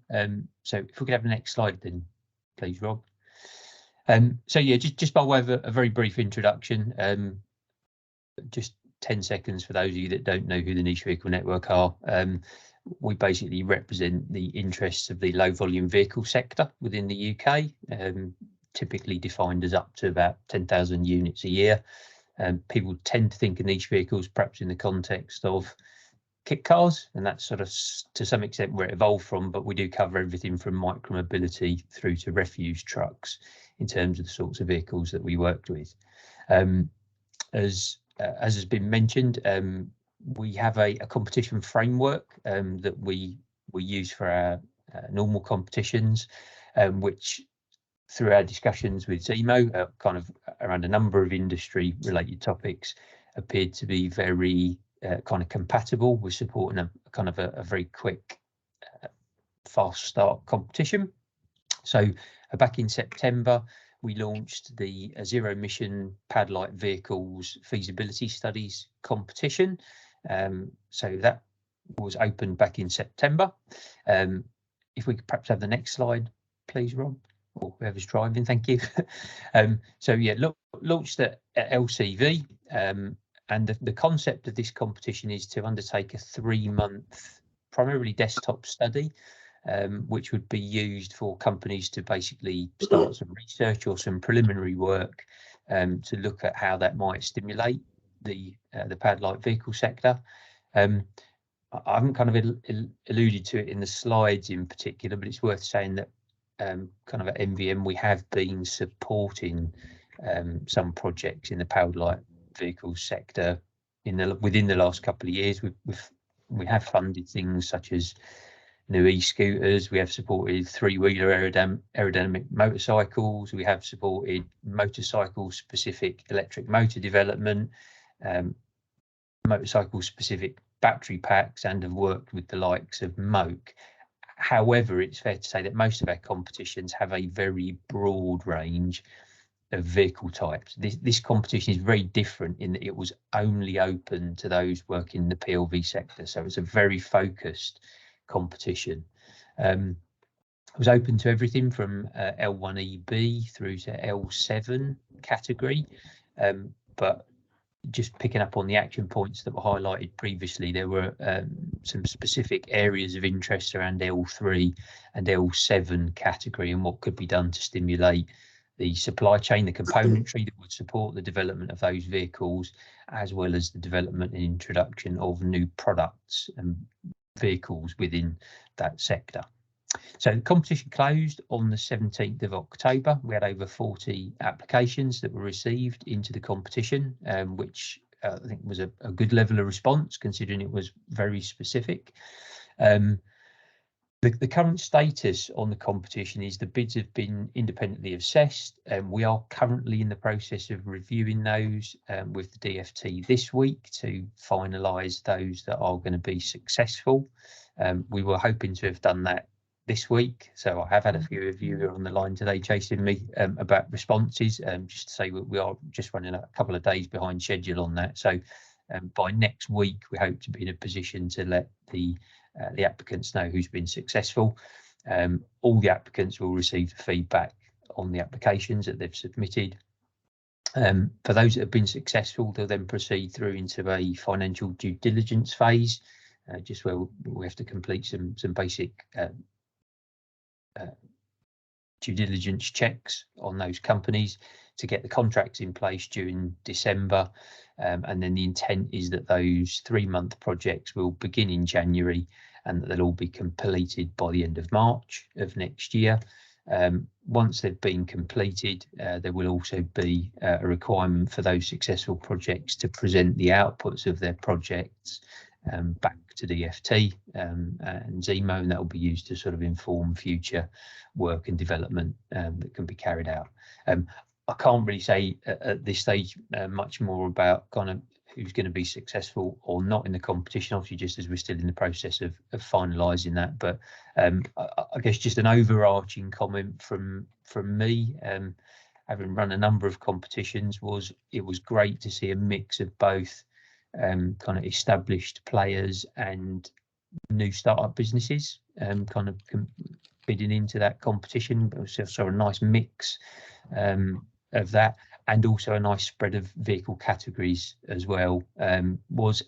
So if we could have the next slide then, please, Rob. So yeah, just by way of a very brief introduction, just 10 seconds for those of you that don't know who the Niche Vehicle Network are. We basically represent the interests of the low volume vehicle sector within the UK, typically defined as up to about 10,000 units a year. People tend to think of niche vehicles perhaps in the context of kit cars, and that's sort of to some extent where it evolved from, but we do cover everything from micromobility through to refuse trucks in terms of the sorts of vehicles that we worked with. As has been mentioned, we have a competition framework that we use for our normal competitions, which through our discussions with Zemo, kind of around a number of industry related topics, appeared to be very kind of compatible with supporting a kind of a very quick, fast start competition. So back in September, we launched the Zero Emission Pad Light Vehicles Feasibility Studies competition. So that was opened back in September. If we could perhaps have the next slide, please, Rob, or whoever's driving, thank you. So yeah, launched at LCV, and the concept of this competition is to undertake a 3-month, primarily desktop study, which would be used for companies to basically start some research or some preliminary work to look at how that might stimulate the pad light vehicle sector. I haven't kind of alluded to it in the slides in particular, but it's worth saying that kind of at MVM we have been supporting some projects in the powered light vehicle sector within the last couple of years. We have funded things such as new e-scooters, we have supported 3-wheeler aerodynamic motorcycles, we have supported motorcycle specific electric motor development, motorcycle specific battery packs, and have worked with the likes of Moke. However, it's fair to say that most of our competitions have a very broad range vehicle types. This competition is very different in that it was only open to those working in the PLV sector, so it's a very focused competition. It was open to everything from L1EB through to L7 category, but just picking up on the action points that were highlighted previously, there were some specific areas of interest around L3 and L7 category and what could be done to stimulate the supply chain, the componentry that would support the development of those vehicles, as well as the development and introduction of new products and vehicles within that sector. So the competition closed on the 17th of October. We had over 40 applications that were received into the competition, which I think was a good level of response considering it was very specific. The current status on the competition is the bids have been independently assessed, and we are currently in the process of reviewing those with the DfT this week to finalise those that are going to be successful. We were hoping to have done that this week, so I have had a few of you on the line today chasing me about responses, just to say we are just running a couple of days behind schedule on that. So by next week we hope to be in a position to let the applicants know who's been successful. All the applicants will receive feedback on the applications that they've submitted. For those that have been successful, they'll then proceed through into a financial due diligence phase, just where we have to complete some basic due diligence checks on those companies to get the contracts in place during December, and then the intent is that those 3-month projects will begin in January and that they'll all be completed by the end of March of next year. Once they've been completed, there will also be a requirement for those successful projects to present the outputs of their projects back to DfT and Zemo, and that will be used to sort of inform future work and development that can be carried out. I can't really say at this stage much more about kind of who's going to be successful or not in the competition, obviously just as we're still in the process of finalising that. But I guess just an overarching comment from me, having run a number of competitions, it was great to see a mix of both kind of established players and new startup businesses kind of bidding into that competition. But we saw a nice mix of that, and also a nice spread of vehicle categories as well. Was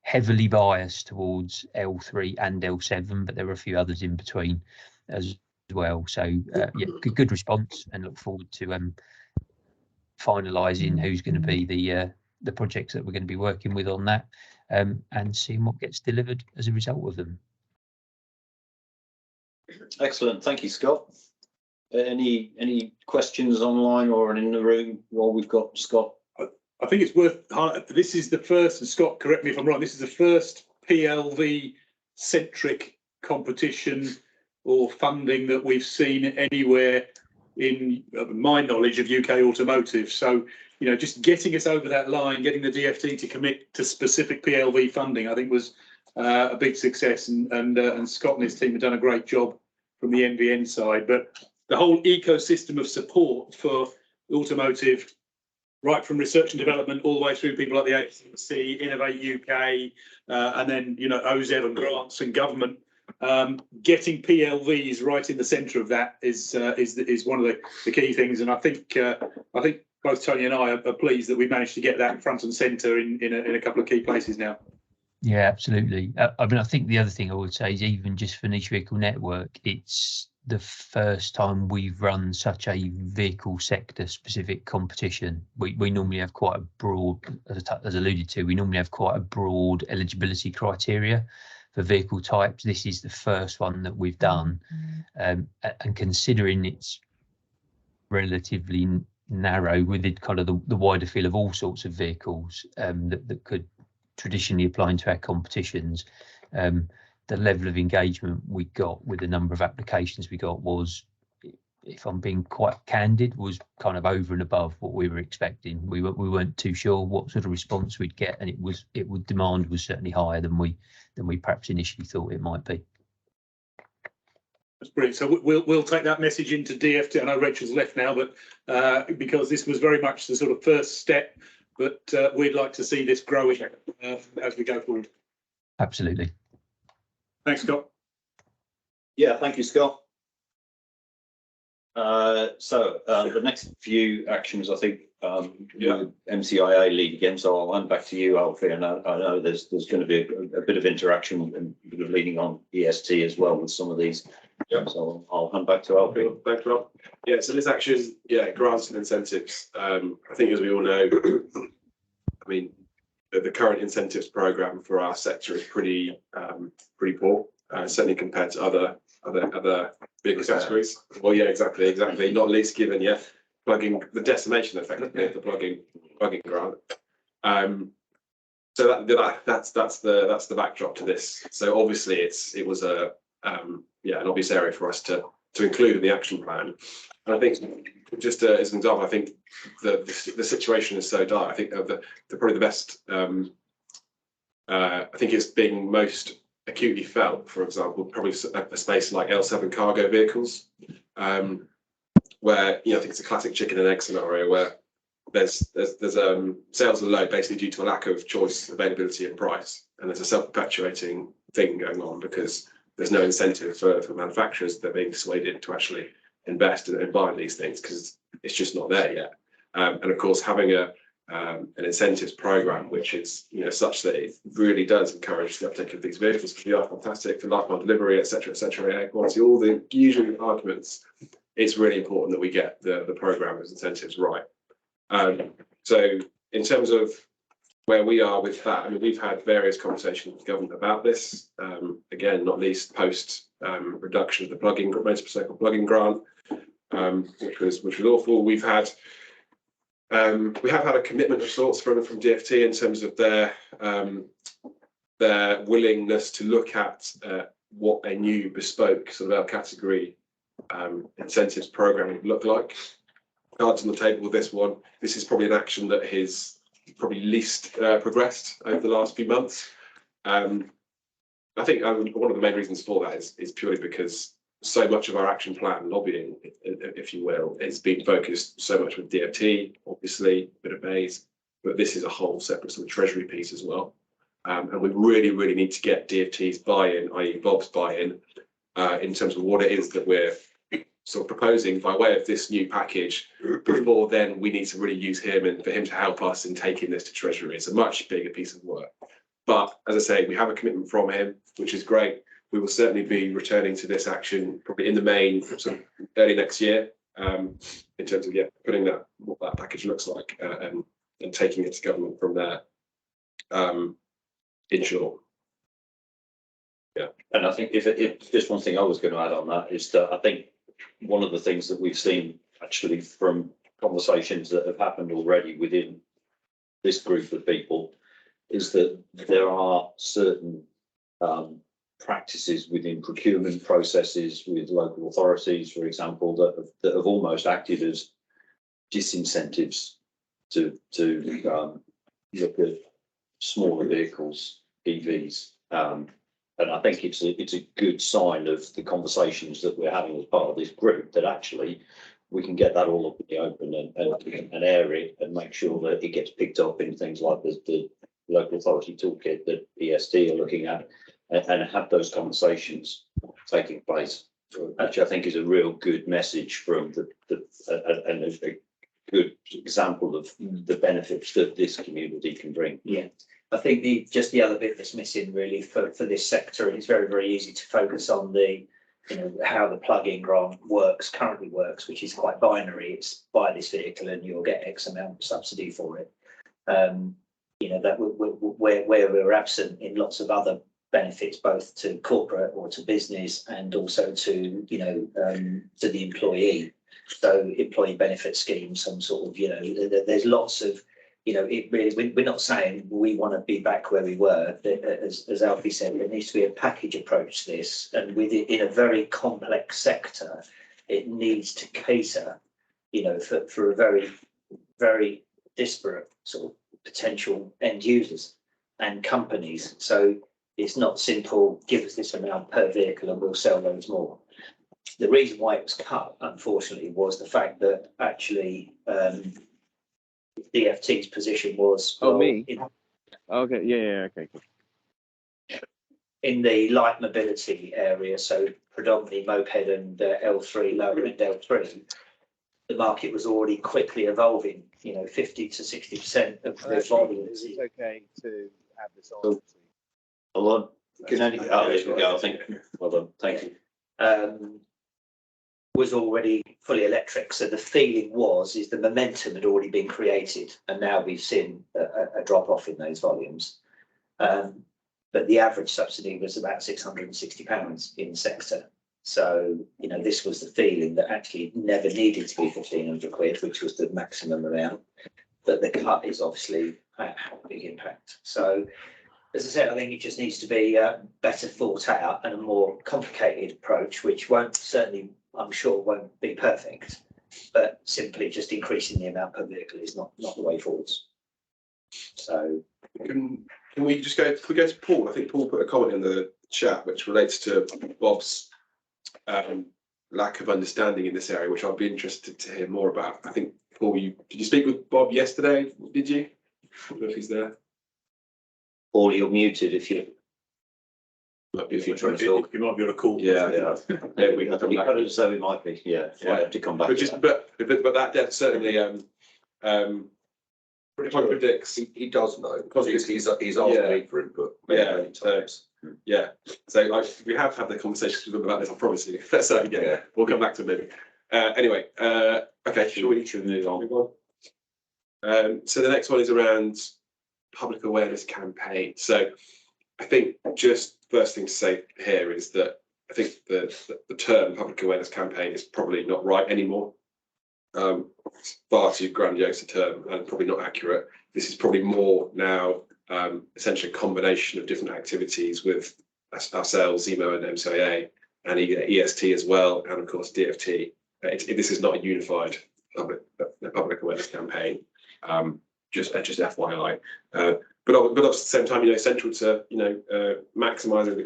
heavily biased towards L3 and L7, but there were a few others in between as well. So yeah, good response, and look forward to finalising who's going to be the projects that we're going to be working with on that, and seeing what gets delivered as a result of them. Excellent, thank you, Scott. Any questions online or in the room while we've got Scott? I think it's worth highlighting, this is the first, and Scott, correct me if I'm wrong, this is the first PLV centric competition or funding that we've seen anywhere in my knowledge of UK automotive. So, you know, just getting us over that line, getting the DfT to commit to specific PLV funding, I think was a big success, and Scott and his team have done a great job from the NVN side. But the whole ecosystem of support for automotive, right from research and development all the way through people like the ACC, Innovate UK, and then, you know, OZEV and grants and government, getting PLVs right in the centre of that is one of the key things. And I think both Tony and I are pleased that we managed to get that front and centre in a couple of key places now. Yeah, absolutely. I mean, I think the other thing I would say is, even just for Niche Vehicle Network, it's the first time we've run such a vehicle sector specific competition. We normally have quite a broad, as alluded to, we normally have quite a broad eligibility criteria for vehicle types. This is the first one that we've done, and considering it's relatively narrow within kind of the wider field of all sorts of vehicles that could traditionally apply into our competitions, the level of engagement we got with the number of applications we got was, if I'm being quite candid, was kind of over and above what we were expecting. We weren't too sure what sort of response we'd get, and demand was certainly higher than we perhaps initially thought it might be. That's brilliant. So we'll take that message into DFT. I know Rachel's left now, but because this was very much the sort of first step, but we'd like to see this growing as we go forward. Absolutely. Thanks, Scott. Yeah, thank you, Scott. The next few actions, I think, MCIA lead again. So I'll hand back to you, Alfie. And I know there's going to be a bit of interaction and a bit of leading on EST as well with some of these. Yeah. So I'll hand back to Alfie. Thanks, Rob. Yeah, so this action is, grants and incentives. I think, as we all know, I mean, the current incentives program for our sector is pretty poor, certainly compared to other vehicle categories. Well, yeah, exactly. Not least given the decimation effectively of the plugging grant. So that's the backdrop to this. So obviously it was an obvious area for us to include in the action plan. And I think just as an example, I think the situation is so dire. I think probably the best. I think it's being most acutely felt, for example, probably a space like L7 cargo vehicles, where I think it's a classic chicken and egg scenario where there's sales are low basically due to a lack of choice, availability, and price, and there's a self-perpetuating thing going on because there's no incentive for manufacturers that are being dissuaded to actually invest and buy these things because it's just not there yet. And of course, having an incentives program which is such that it really does encourage the uptake of these vehicles because they are fantastic for lifetime delivery, etc., air quality, all the usual arguments. It's really important that we get the program's incentives right. So in terms of where we are with that, I mean, we've had various conversations with government about this. Again, not least post reduction of the motor cycle plugging grant, which was awful. We have had a commitment of sorts from DFT in terms of their willingness to look at what a new bespoke sort of L category incentives program would look like. Cards on the table with this one. This is probably an action that has probably least progressed over the last few months. I think one of the main reasons for that is purely because so much of our action plan lobbying, if you will, is being focused so much with DFT, obviously, a bit of BASE, but this is a whole separate sort of treasury piece as well. And we really, really need to get DFT's buy-in, i.e. Bob's buy-in, in terms of what it is that we're sort of proposing by way of this new package. Before then, we need to really use him and for him to help us in taking this to treasury. It's a much bigger piece of work. But as I say, we have a commitment from him, which is great. We will certainly be returning to this action probably in the main sort of early next year, in terms of putting what that package looks like and taking it to government from there. In short, and I think if just one thing I was going to add on that is that I think one of the things that we've seen actually from conversations that have happened already within this group of people is that there are certain practices within procurement processes with local authorities, for example, that have almost acted as disincentives to look at smaller vehicles, EVs. And I think it's a good sign of the conversations that we're having as part of this group that actually we can get that all up in the open and air it and make sure that it gets picked up in things like the local authority toolkit that EST are looking at and have those conversations taking place, which I think is a real good message from and a good example of the benefits that this community can bring. Yeah. I think the other bit that's missing really for this sector, and it's very, very easy to focus on how the plug-in grant currently works, which is quite binary. It's buy this vehicle and you'll get X amount of subsidy for it. That where we're absent in lots of other benefits, both to corporate or to business and also to the employee. So employee benefit schemes, some sort of, there's lots of, it really, we're not saying we want to be back where we were. As Alfie said, there needs to be a package approach to this, and in a very complex sector, it needs to cater, for a very, very disparate sort of potential end users and companies. So it's not simple, give us this amount per vehicle and we'll sell loads more. The reason why it was cut, unfortunately, was the fact that actually DFT's position was me? Okay, yeah, okay, cool. in the light mobility area, so predominantly moped and L3, lower end L3. The market was already quickly evolving. 50 to 60% of the volumes. It's okay to have this on. Hold on. Can only, oh, there we go, I think. Well done, thank you. Was already fully electric. So the feeling is the momentum had already been created, and now we've seen a drop off in those volumes. But the average subsidy was about £660 in the sector. So, this was the feeling that actually it never needed to be £1,500, which was the maximum amount. But the cut is obviously had a big impact. So, as I said, I think it just needs to be better thought out and a more complicated approach, which I'm sure won't be perfect, but simply just increasing the amount per vehicle is not the way forwards. So can we just go to Paul? I think Paul put a comment in the chat which relates to Bob's lack of understanding in this area, which I'd be interested to hear more about. I think, Paul, did you speak with Bob yesterday? Did you? I don't know if he's there. Or you're muted if you're trying to talk. You might be on a call. Yeah. We got it, so it might be. Yeah. I have to come back. But that certainly predicts. He does know because he's asked me for input many times. So we have had the conversations with him about this. I promise you. So we'll come back to him. Anyway, okay. Should we move on? So the next one is around public awareness campaign. So I think just first thing to say here is that I think the term public awareness campaign is probably not right anymore. It's far too grandiose a term and probably not accurate. This is probably more now essentially a combination of different activities with ourselves, Zemo and MCIA, and EST as well, and of course DFT. This is not a unified public awareness campaign. Just FYI. But at the same time, central to maximising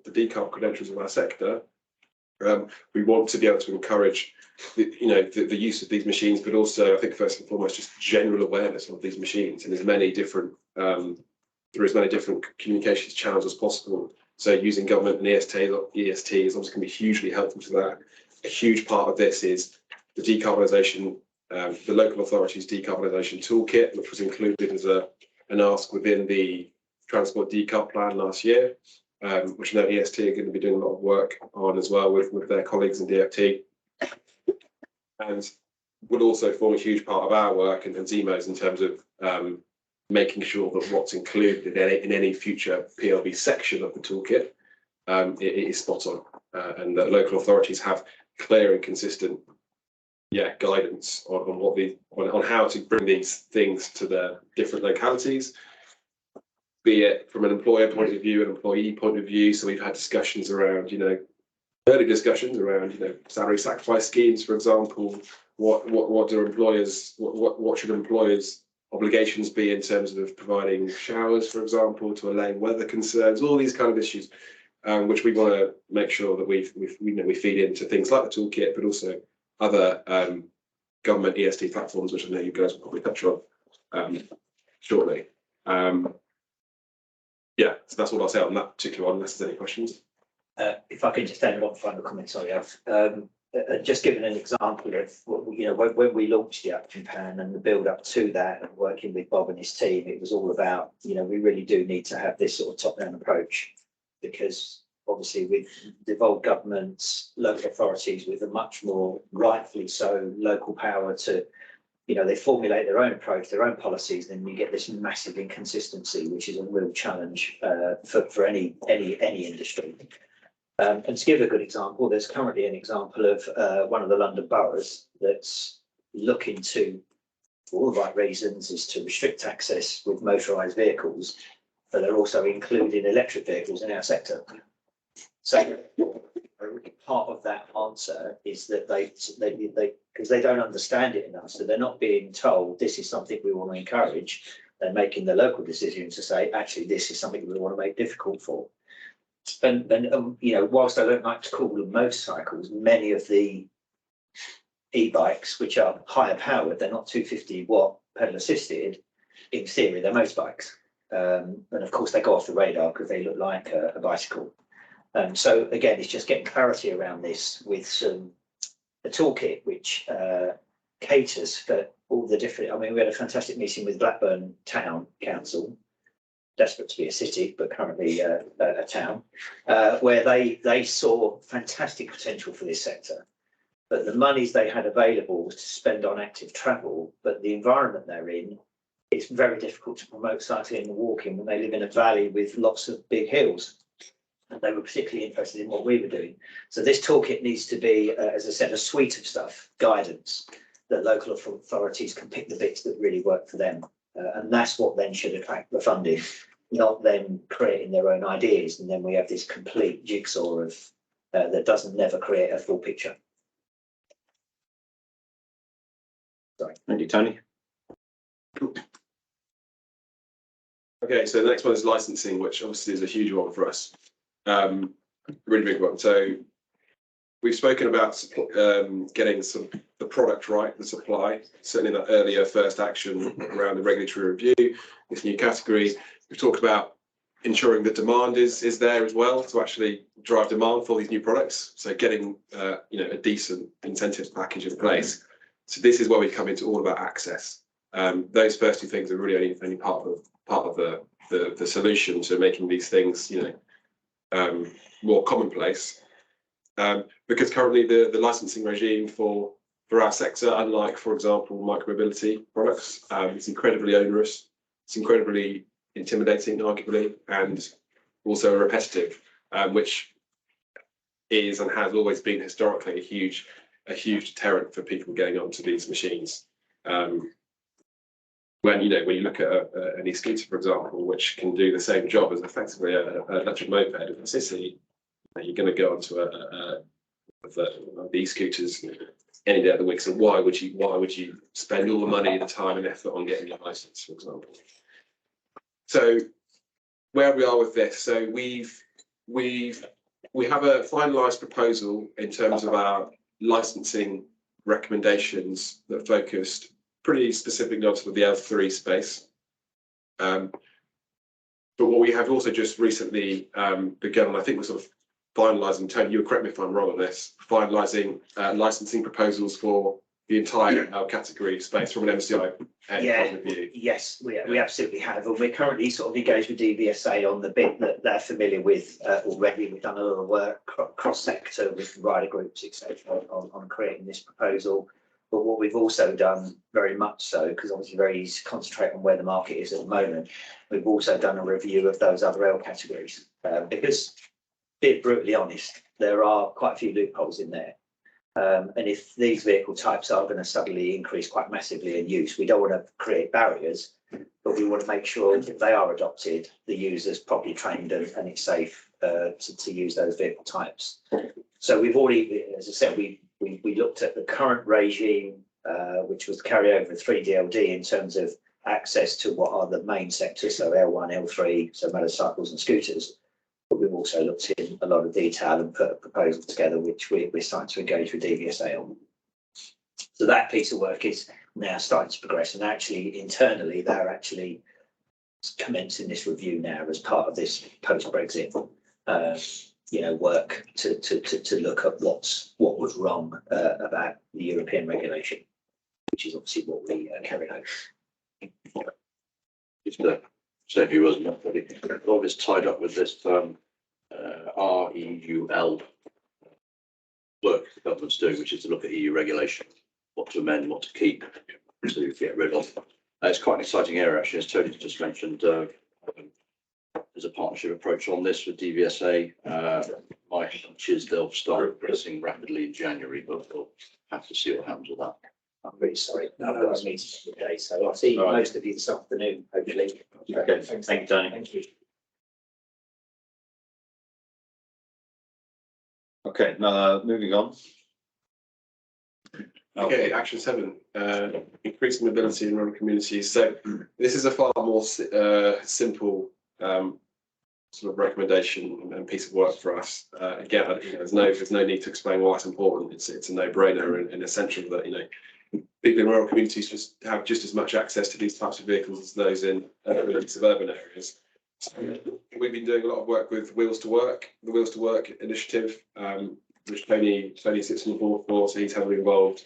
the decarb credentials of our sector. We want to be able to encourage the use of these machines, but also I think first and foremost just general awareness of these machines and as many different communications channels as possible. So using government and EST is obviously going to be hugely helpful to that. A huge part of this is the decarbonisation, the local authorities decarbonisation toolkit, which was included as an ask within the transport decarb plan last year, which I know EST are going to be doing a lot of work on as well with their colleagues in DFT, and would also form a huge part of our work and Zemo's in terms of making sure that what's included in any future PLV section of the toolkit it is spot on, and that local authorities have clear and consistent guidance on how to bring these things to the different localities, be it from an employer point of view, an employee point of view. So we've had discussions around, early discussions around, salary sacrifice schemes, for example. What should employers' obligations be in terms of providing showers, for example, to allay weather concerns, all these kind of issues, which we want to make sure that we feed into things like the toolkit, but also other government EST platforms, which I know you guys will probably touch on shortly. So that's what I'll say on that particular one, unless there's any questions. If I could just add one final comment, sorry, just giving an example of when we launched the action plan and the build up to that, and working with Bob and his team, it was all about we really do need to have this sort of top-down approach, because obviously with devolved governments, local authorities with a much more rightfully so local power to they formulate their own approach, their own policies, then you get this massive inconsistency, which is a real challenge for any industry. And to give a good example, there's currently an example of one of the London boroughs that's looking to, for all the right reasons, is to restrict access with motorised vehicles, but they're also including electric vehicles in our sector. So part of that answer is that they because they don't understand it enough, so they're not being told this is something we want to encourage. They're making the local decision to say, actually, this is something we want to make difficult for. And you know, whilst I don't like to call them motorcycles, many of the e-bikes, which are higher powered, they're not 250-watt pedal assisted. In theory, they're motorbikes, and of course they go off the radar because they look like a bicycle. So again, it's just getting clarity around this with a toolkit which caters for all the different. I mean, we had a fantastic meeting with Blackburn Town Council, desperate to be a city, but currently a town, where they saw fantastic potential for this sector. But the monies they had available was to spend on active travel, but the environment they're in, it's very difficult to promote cycling and walking when they live in a valley with lots of big hills. And they were particularly interested in what we were doing. So this toolkit needs to be, as I said, a suite of stuff, guidance, that local authorities can pick the bits that really work for them. And that's what then should attract the funding, not them creating their own ideas. And then we have this complete jigsaw of that doesn't never create a full picture. Sorry. Thank you, Tony. Okay, so the next one is licensing, which obviously is a huge one for us. Really big one. So we've spoken about getting the product right, the supply, certainly that earlier first action around the regulatory review, this new category. We've talked about ensuring that demand is there as well to actually drive demand for these new products. So getting you know, a decent incentives package in place. So this is where we come into all about access. Those first two things are really only part of the solution to making these things, you know, more commonplace. Because currently the licensing regime for our sector, unlike, for example, micromobility products, it's incredibly onerous. It's incredibly intimidating, arguably, and also repetitive, which is and has always been historically a huge deterrent for people getting onto these machines. When you look at an e-scooter, for example, which can do the same job as effectively an electric moped in the city, you're going to go onto the e-scooters any day of the week. So why would you spend all the money, the time, and effort on getting your license, for example? So where we are with this, so we have a finalised proposal in terms of our licensing recommendations that focused pretty specifically onto the L3 space. But what we have also just recently begun, and I think we're sort of finalising, Tony, you correct me if I'm wrong on this, finalising licensing proposals for the entire category space from an MCI point of view. Yes, we absolutely have. And we're currently sort of engaged with DVSA on the bit that they're familiar with already. We've done a lot of work cross-sector with rider groups, etc., on creating this proposal. But what we've also done, very much so, because obviously very easy to concentrate on where the market is at the moment, we've also done a review of those other L categories. Because, being brutally honest, there are quite a few loopholes in there. And if these vehicle types are going to suddenly increase quite massively in use, we don't want to create barriers, but we want to make sure if they are adopted, the user's properly trained and it's safe to use those vehicle types. So we've already, as I said, we looked at the current regime, which was carryover 3DLD in terms of access to what are the main sectors, so L1, L3, so motorcycles and scooters. But we've also looked in a lot of detail and put a proposal together, which we're starting to engage with DVSA on. So that piece of work is now starting to progress, and actually internally they're actually commencing this review now as part of this post-Brexit work to look at what was wrong about the European regulation, which is obviously what we carried out. Just to say if he wasn't already, all this tied up with this REUL work the government's doing, which is to look at EU regulation, what to amend, what to keep, to get rid of. It's quite an exciting area, actually, as Tony just mentioned. There's a partnership approach on this with DVSA. My hunch is they'll start progressing rapidly in January, but we'll have to see what happens with that. I'm really sorry. I've got a meeting today, so I'll see most of you this afternoon, hopefully. Okay, thank you, Tony. Thank you. Okay, moving on. Okay, action 7, increasing mobility in rural communities. So this is a far more simple sort of recommendation and piece of work for us. Again, there's no need to explain why it's important. It's a no-brainer and essential that people in rural communities just have just as much access to these types of vehicles as those in suburban areas. So we've been doing a lot of work with Wheels to Work, the Wheels to Work initiative, which Tony sits on the board for, so he's heavily involved.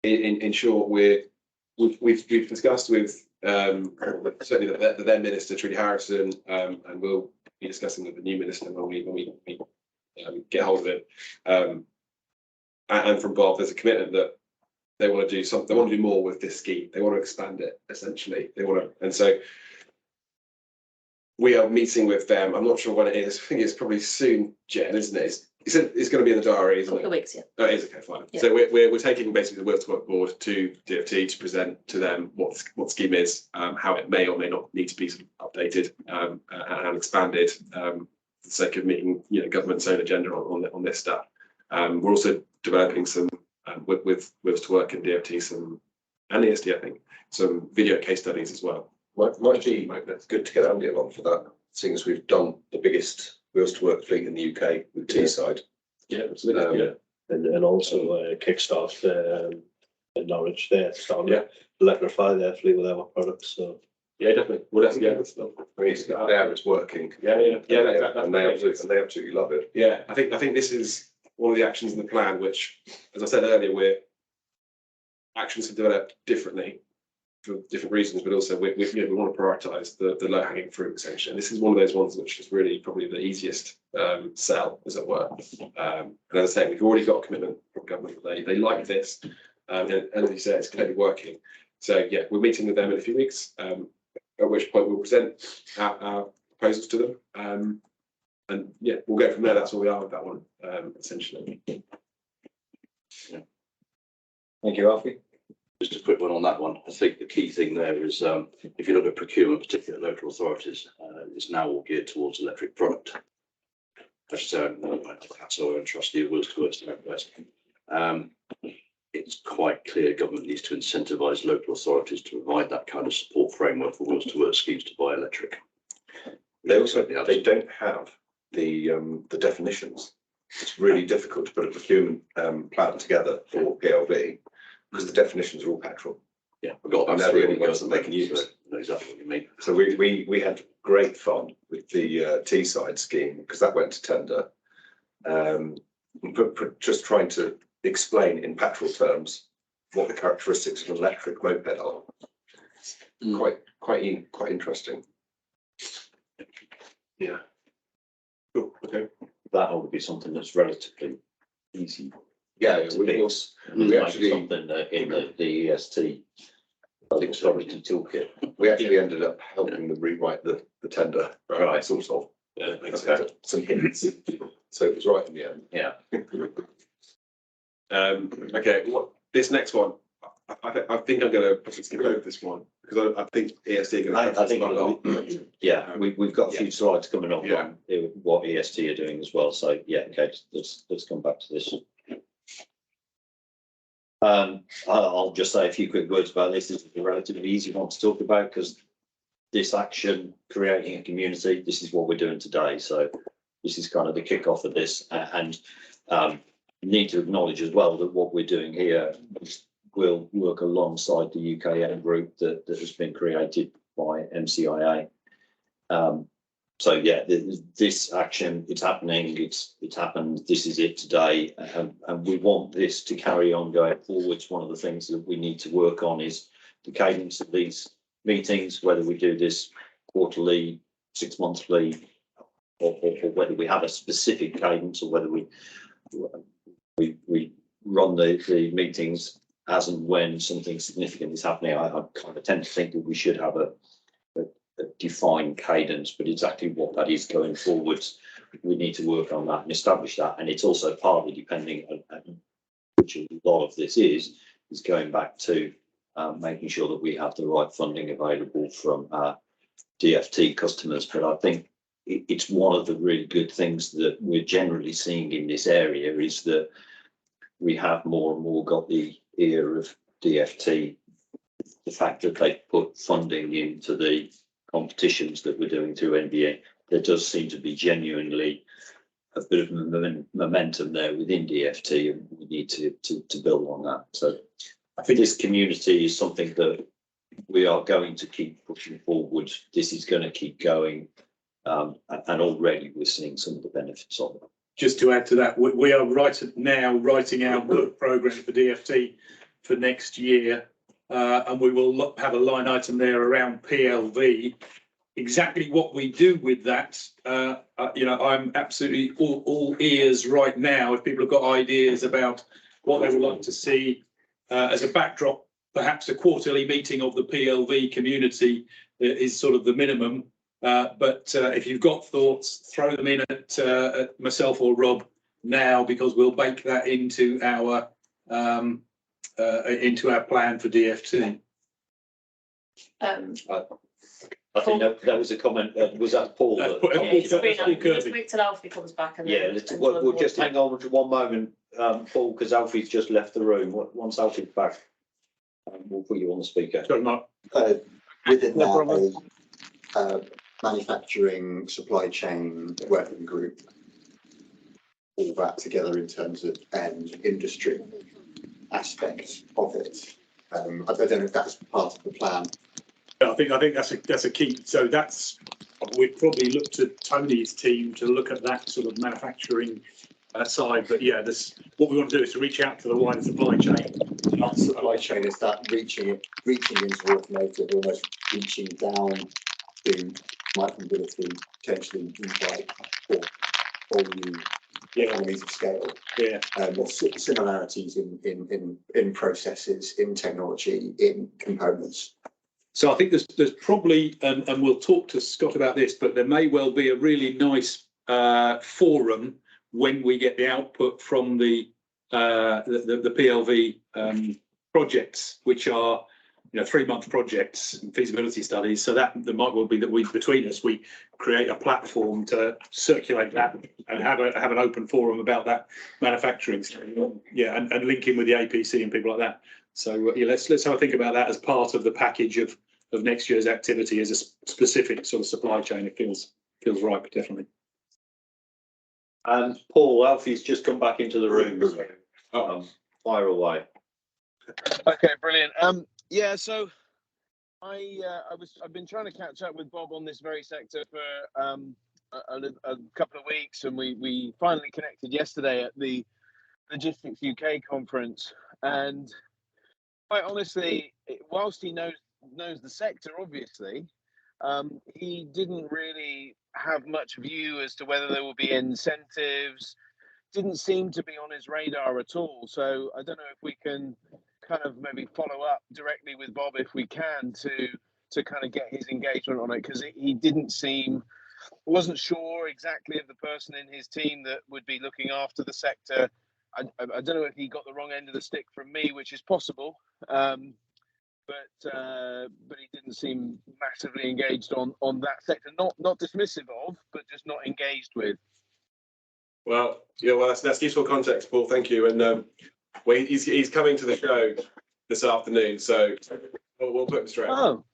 In short, we've discussed with certainly the then Minister Trudy Harrison, and we'll be discussing with the new minister when we get hold of it. And from Bob, there's a commitment that they want to do something. They want to do more with this scheme. They want to expand it. Essentially, they want to, and so we are meeting with them. I'm not sure when it is. I think it's probably soon, Jen, isn't it? It's going to be in the diary, isn't it? Couple of weeks, yeah. Oh, it is, okay, fine. Yeah. So we're taking basically the Wheels to Work board to DFT to present to them what the scheme is, how it may or may not need to be sort of updated and expanded for the sake of meeting government's own agenda on this stuff. We're also developing some with Wheels to Work and DFT and ESD, I think, some video case studies as well. Might be good to get Andy along for that, seeing as we've done the biggest Wheels to Work fleet in the UK with Teesside. Yeah, absolutely. And also kickstart in Norwich there, starting to electrify their fleet with our products. So yeah, definitely. Well, that's There it's working. And they absolutely love it. Yeah, I think this is one of the actions in the plan, which, as I said earlier, actions have developed differently for different reasons, but also we want to prioritise the low hanging fruit essentially. And this is one of those ones which is really probably the easiest sell, as it were. And as I say, we've already got a commitment from government that they like this, and as you said, it's clearly working. So yeah, we're meeting with them in a few weeks, at which point we'll present our proposals to them, and yeah, we'll go from there. That's all we are with that one, essentially. Yeah. Thank you, Alfie. Just a quick one on that one. I think the key thing there is if you look at procurement, particularly local authorities, it's now all geared towards electric product. So I trust you Wheels to Work. It's quite clear government needs to incentivise local authorities to provide that kind of support framework for Wheels to Work schemes to buy electric. They don't have the definitions. It's really difficult to put a procurement plan together for PLV because the definitions are all petrol. Yeah, we've got and they're the only ones that they can use. I know exactly what you mean. So we had great fun with the Teesside scheme because that went to tender. Just trying to explain in petrol terms what the characteristics of an electric moped are. Quite interesting. Yeah. Cool. Okay. That ought to be something that's relatively easy. Yeah, we actually something in the EST authority toolkit. We actually ended up helping them rewrite the tender. Right. Sort of. Yeah, makes sense. Some hints. So it was right in the end. Yeah. Okay. This next one, I think I'm going to skip over this one because I think ESD are going to. I think yeah, we've got a few slides coming up on what EST are doing as well. So yeah, okay, let's come back to this. I'll just say a few quick words about this. This is a relatively easy one to talk about because this action, creating a community, this is what we're doing today. So this is kind of the kickoff of this, and need to acknowledge as well that what we're doing here will work alongside the UKM group that has been created by MCIA. So yeah, this action, it's happening, it's happened, this is it today, and we want this to carry on going forwards. One of the things that we need to work on is the cadence of these meetings, whether we do this quarterly, 6 monthly, or whether we have a specific cadence, or whether we run the meetings as and when something significant is happening. I kind of tend to think that we should have a defined cadence, but exactly what that is going forwards, we need to work on that and establish that. And it's also partly depending on which a lot of this is going back to making sure that we have the right funding available from our DFT customers. But I think it's one of the really good things that we're generally seeing in this area is that we have more and more got the ear of DFT. The fact that they put funding into the competitions that we're doing through NBA, there does seem to be genuinely a bit of momentum there within DFT, and we need to build on that. So I think this community is something that we are going to keep pushing forward. This is going to keep going, and already we're seeing some of the benefits of it. Just to add to that, we are right now writing our work programme for DFT for next year, and we will have a line item there around PLV. Exactly what we do with that, I'm absolutely all ears right now. If people have got ideas about what they would like to see as a backdrop, perhaps a quarterly meeting of the PLV community is sort of the minimum. But if you've got thoughts, throw them in at myself or Rob now, because we'll bake that into our plan for DFT. I think that was a comment. Was that Paul? Let's wait till Alfie comes back. And yeah, we'll just hang on for one moment, Paul, because Alfie's just left the room. Once Alfie's back, we'll put you on the speaker. Sorry, Mark. Within that, manufacturing supply chain working group, all that together in terms of end industry aspects of it. I don't know if that's part of the plan. I think that's a key. So we'd probably look to Tony's team to look at that sort of manufacturing side. But yeah, what we want to do is to reach out to the wider supply chain. Not supply chain, is that reaching into automotive, almost reaching down to micromobility, potentially e-bike or new economies of scale. Yeah. Similarities in processes, in technology, in components. So I think there's probably, and we'll talk to Scott about this, but there may well be a really nice forum when we get the output from the PLV projects, which are 3-month projects and feasibility studies. So that there might well be that between us we create a platform to circulate that and have an open forum about that manufacturing. Yeah, and link in with the APC and people like that. So let's have a think about that as part of the package of next year's activity as a specific sort of supply chain. It feels right, definitely. And Paul, Alfie's just come back into the room. Fire away. Okay, brilliant. Yeah, so I've been trying to catch up with Bob on this very sector for a couple of weeks, and we finally connected yesterday at the Logistics UK conference. And quite honestly, whilst he knows the sector, obviously, he didn't really have much view as to whether there will be incentives. Didn't seem to be on his radar at all. So I don't know if we can kind of maybe follow up directly with Bob if we can to kind of get his engagement on it, because he wasn't sure exactly of the person in his team that would be looking after the sector. I don't know if he got the wrong end of the stick from me, which is possible, but he didn't seem massively engaged on that sector. Not dismissive of, but just not engaged with. Well, that's useful context, Paul. Thank you. And he's coming to the show this afternoon, so we'll put him straight. Oh.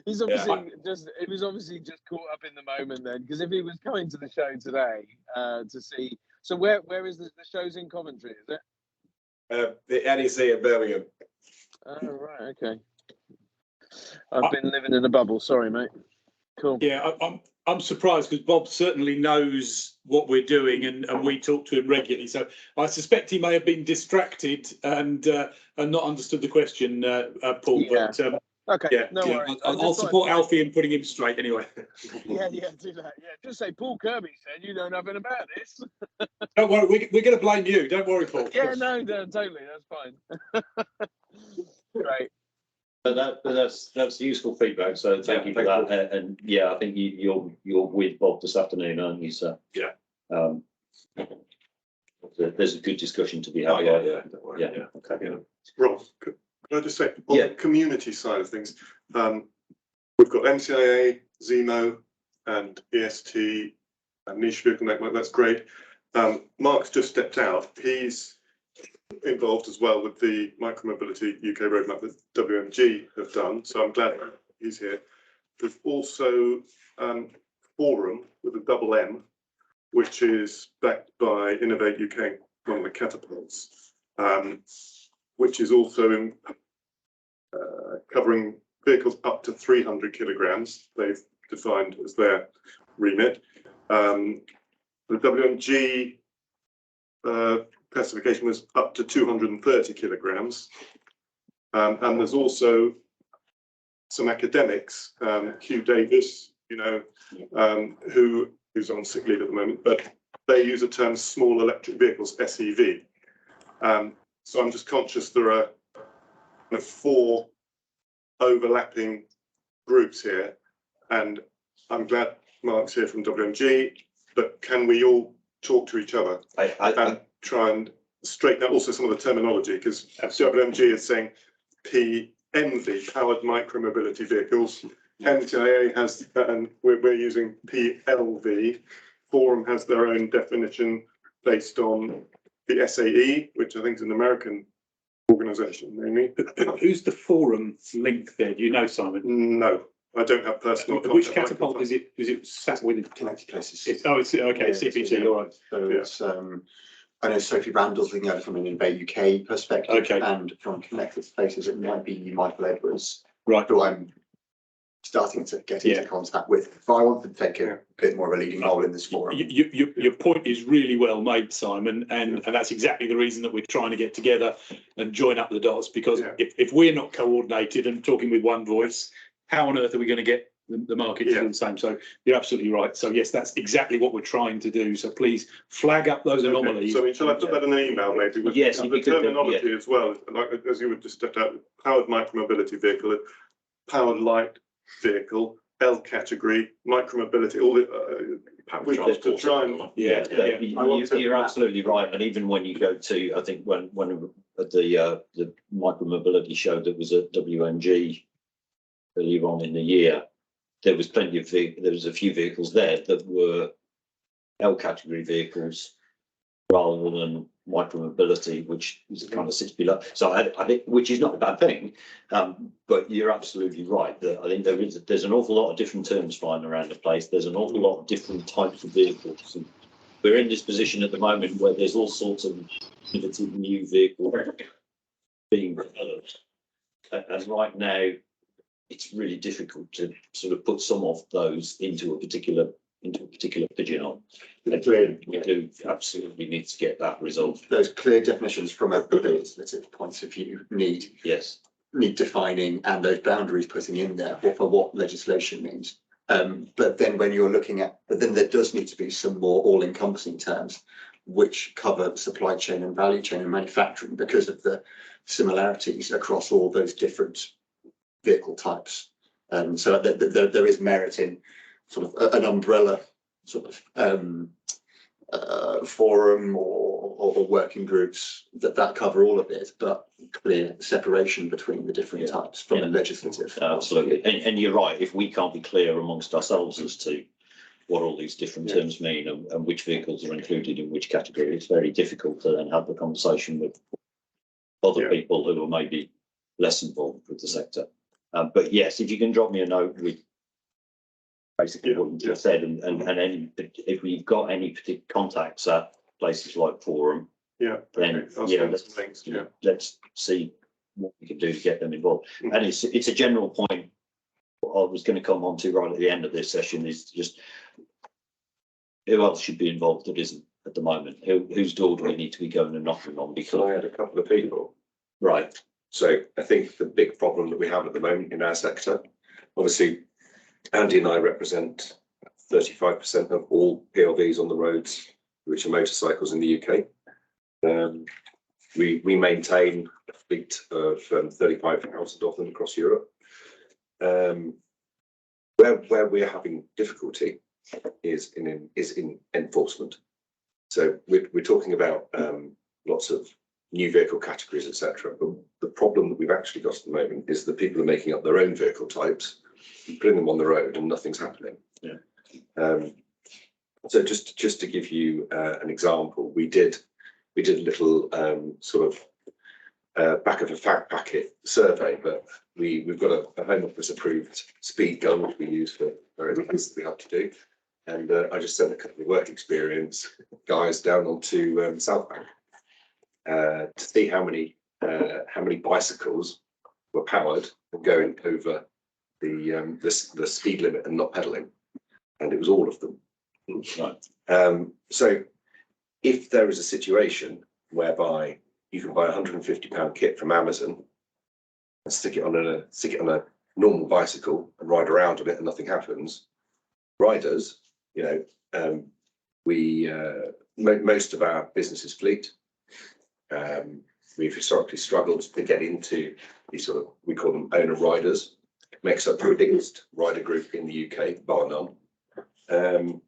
He's obviously he was obviously just caught up in the moment then, because if he was coming to the show today to see, so where is the show's in Coventry, is it? The NEC in Birmingham. Oh right, okay. I've been living in a bubble. Sorry, mate. Cool. Yeah, I'm surprised because Bob certainly knows what we're doing, and we talk to him regularly. So I suspect he may have been distracted and not understood the question, Paul. Yeah. But okay, yeah, no worries. I'll support Alfie in putting him straight anyway. Yeah, do that. Yeah, just say Paul Kirby said you know nothing about this. Don't worry, we're going to blame you. Don't worry, Paul. Yeah, no, totally. That's fine. Great. But that's useful feedback. So thank you for that. And yeah, I think you're with Bob this afternoon, aren't you, sir? Yeah. There's a good discussion to be had. Yeah. Okay. Yeah. Rob, could I just say on the community side of things, we've got MCIA, Zemo, and EST, and Niche Vehicle Network. That's great. Mark's just stepped out. He's involved as well with the Micromobility UK roadmap that WMG have done. So I'm glad he's here. There's also Forum with a double M, which is backed by Innovate UK, one of the catapults, which is also in, covering vehicles up to 300 kilograms. They've defined as their remit. The WMG classification was up to 230 kilograms. And there's also some academics, Hugh Davis, you know, who's on sick leave at the moment, but they use the term small electric vehicles, SEV. So I'm just conscious there are kind of 4 overlapping groups here, and I'm glad Mark's here from WMG, but can we all talk to each other and try and straighten out also some of the terminology, because WMG is saying PMV, powered micromobility vehicles. MTIA has, and we're using PLV. Forum has their own definition based on the SAE, which I think is an American organisation, mainly. Who's the Forum link there? Do you know, Simon? No, I don't have personal. Which catapult is it? Is it sat with? Connected Places. It's okay. Yeah, CPT. All right. So it's I know Sophie Randall's looking at it from an Innovate UK perspective, okay, and from Connected Places it might be Michael Edwards, right, who I'm starting to get into contact with. But I want to take a bit more of a leading role in this forum. Your point is really well made, Simon, and that's exactly the reason that we're trying to get together and join up the dots, because if we're not coordinated and talking with one voice, how on earth are we going to get the market to do the same? So you're absolutely right. So yes, that's exactly what we're trying to do. So please flag up those anomalies. So shall I put that in an email maybe? With the terminology as well, like as you would just stepped out, powered micromobility vehicle, powered light vehicle, L category, micromobility, all the to try and you're absolutely right. And even when you go to, I think when the micromobility show that was at WMG earlier on in the year, there was plenty of there was a few vehicles there that were L category vehicles rather than micromobility, which is kind of sits below. So I think, which is not a bad thing, but you're absolutely right that I think there's an awful lot of different terms flying around the place. There's an awful lot of different types of vehicles. And we're in this position at the moment where there's all sorts of innovative new vehicles being developed, and right now it's really difficult to sort of put some of those into a particular pigeonhole. We do absolutely need to get that resolved. Those clear definitions from a legislative point of view need defining, and those boundaries putting in there for what legislation means. But then when you're looking at, but then there does need to be some more all-encompassing terms which cover supply chain and value chain and manufacturing, because of the similarities across all those different vehicle types. So there is merit in sort of an umbrella sort of forum or working groups that cover all of it, but clear separation between the different types from a legislative. Absolutely, and you're right. If we can't be clear amongst ourselves as to what all these different terms mean and which vehicles are included in which category, it's very difficult to then have the conversation with other people who are maybe less involved with the sector. But yes, if you can drop me a note with basically what you just said, and any, if we've got any particular contacts at places like Forum, then let's see what we can do to get them involved. And it's a general point. What I was going to come on to right at the end of this session is just who else should be involved that isn't at the moment. Whose door do we need to be going and knocking on? Because I had a couple of people. Right. So I think the big problem that we have at the moment in our sector, obviously, Andy and I represent 35% of all PLVs on the roads, which are motorcycles in the UK. We maintain a fleet of 35,000 of them across Europe. Where we're having difficulty is in enforcement. So we're talking about lots of new vehicle categories, etc. But the problem that we've actually got at the moment is that people are making up their own vehicle types, putting them on the road, and nothing's happening. So just to give you an example, we did a little sort of back of a fact packet survey, but we've got a Home Office approved speed gun which we use for various things that we have to do. And I just sent a couple of work experience guys down onto South Bank to see how many bicycles were powered and going over the speed limit and not pedalling, and it was all of them. Right. So if there is a situation whereby you can buy a £150 kit from Amazon and stick it on a normal bicycle and ride around on it and nothing happens, riders, most of our business is fleet. We've historically struggled to get into these sort of, we call them owner riders. It makes up the biggest rider group in the UK, bar none.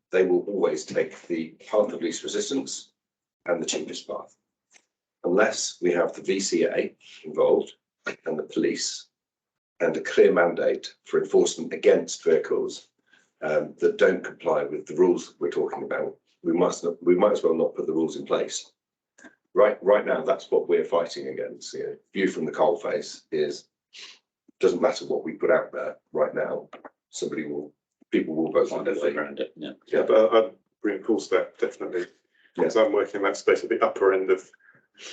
They will always take the path of least resistance and the cheapest path, unless we have the VCA involved and the police and a clear mandate for enforcement against vehicles that don't comply with the rules that we're talking about. We might as well not put the rules in place. Right now, that's what we're fighting against. View from the coalface is, doesn't matter what we put out there right now, people will vote on their feet around it. Yeah, but I'd reinforce that definitely, because I'm working in that space at the upper end of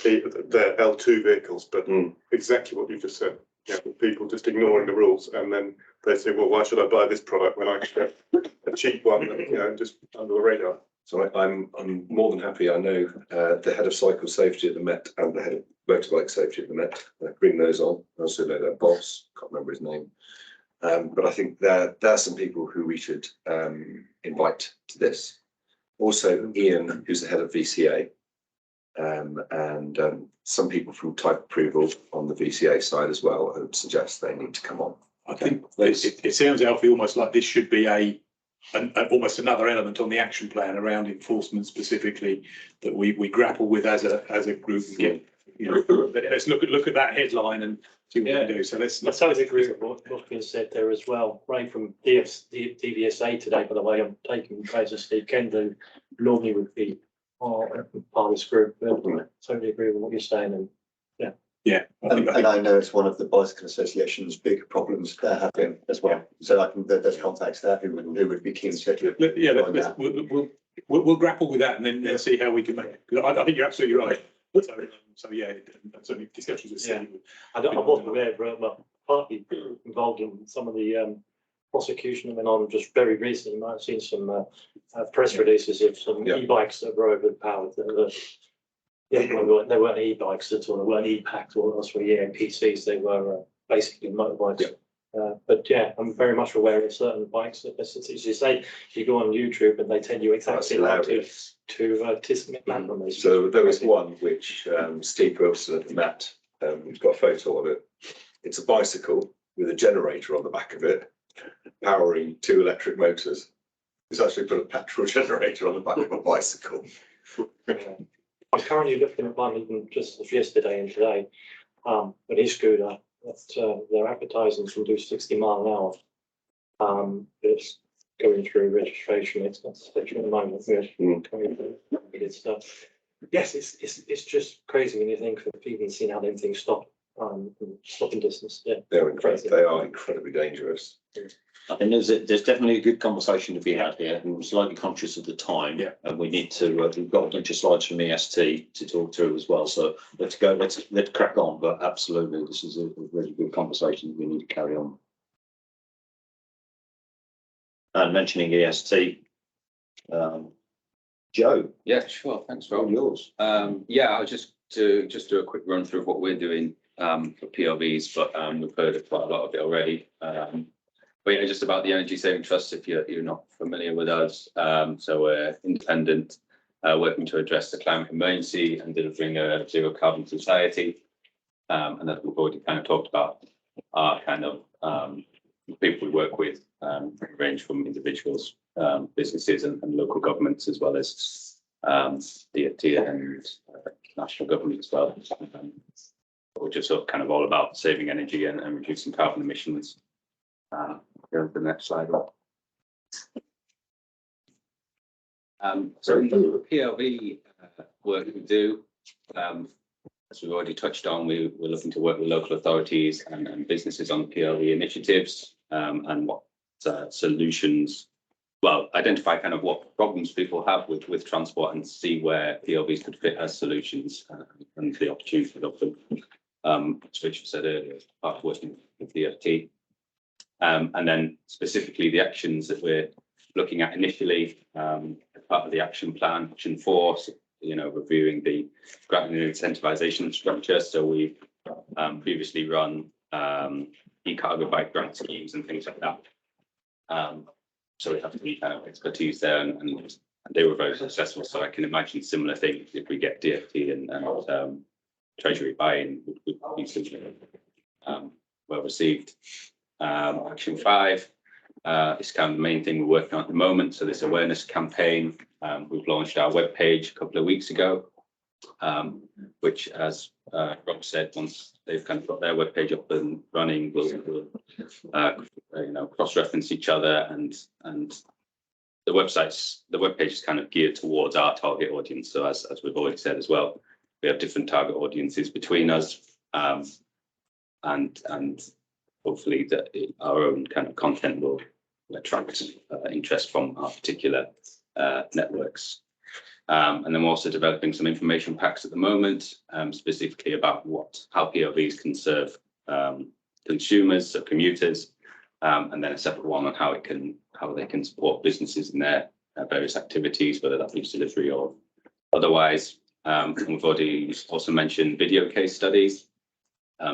the L2 vehicles, but exactly what you just said. Yeah, people just ignoring the rules, and then they say, well, why should I buy this product when I can get a cheap one, just under the radar? So I'm more than happy. I know the head of cycle safety at the Met and the head of motorbike safety at the Met. Bring those on. I also know their boss. Can't remember his name. But I think there are some people who we should invite to this. Also, Ian, who's the head of VCA, and some people from type approval on the VCA side as well, who would suggest they need to come on. I think it sounds, Alfie, almost like this should be almost another element on the action plan around enforcement specifically that we grapple with as a group and get, let's look at that headline and see what we can do. So I totally agree with what's been said there as well. Ray from DVSA today, by the way, I'm taking praise of Steve Kendall, normally would be part of this group. But totally agree with what you're saying, and and I know it's one of the Bicycle Association's big problems they're having as well. So I think that there's contacts there who would be keen to. We'll grapple with that and then see how we can make it. I think you're absolutely right. So yeah, certainly discussions with Steve. I wasn't aware, but partly involved in some of the prosecution that went on just very recently. You might have seen some press releases of some e-bikes that were overpowered. They weren't e-bikes at all. They weren't e-packed or else for PCs. They were basically motorbikes. But yeah, I'm very much aware of certain bikes that, as you say, you go on YouTube and they tell you exactly how to dismantle them. So there was one which Steve Wilson at the Met has got a photo of it. It's a bicycle with a generator on the back of it, powering 2 electric motors. He's actually put a petrol generator on the back of a bicycle. I'm currently looking at one even just yesterday and today, an e-scooter that they're advertising can do 60 miles an hour. It's going through registration. It's not station at the moment. It's yes, it's just crazy when you think of even seeing how them things stop. Stopping distance. Yeah, they are incredibly dangerous. I think there's definitely a good conversation to be had here, and we're slightly conscious of the time. And we need to. We've got a bunch of slides from EST to talk through as well. So let's crack on. But absolutely, this is a really good conversation that we need to carry on. And mentioning EST, Joe. Yeah, sure. Thanks, Rob. Yours. I'll just do a quick run through of what we're doing for PLVs, but we've heard quite a lot of it already. But yeah, just about the Energy Saving Trust, if you're not familiar with us. So we're independent, working to address the climate emergency and delivering a zero carbon society. And as we've already kind of talked about, our kind of people we work with range from individuals, businesses and local governments, as well as DFT and national government as well. We're just sort of kind of all about saving energy and reducing carbon emissions. Go to the next slide, Rob. So the PLV work we do, as we've already touched on, we're looking to work with local authorities and businesses on PLV initiatives, and what solutions, well, identify kind of what problems people have with transport and see where PLVs could fit as solutions, and the opportunity of them. As Richard said earlier, as part of working with DFT. And then specifically the actions that we're looking at initially, as part of the action plan, action 4, so, reviewing the grant and incentivization structure. So we've previously run e-cargo bike grant schemes and things like that. So we have to be kind of expertise there, and they were very successful. So I can imagine similar things if we get DFT and Treasury buy-in would be something well received. Action 5 is kind of the main thing we're working on at the moment. So this awareness campaign, we've launched our webpage a couple of weeks ago, which, as Rob said, once they've kind of got their webpage up and running, we'll cross-reference each other, and the webpage is kind of geared towards our target audience. So as we've already said as well, we have different target audiences between us, and hopefully that our own kind of content will attract interest from our particular networks. And then we're also developing some information packs at the moment, specifically about how PLVs can serve consumers, so commuters, and then a separate one on how they can support businesses in their various activities, whether that be delivery or otherwise. And we've already also mentioned video case studies.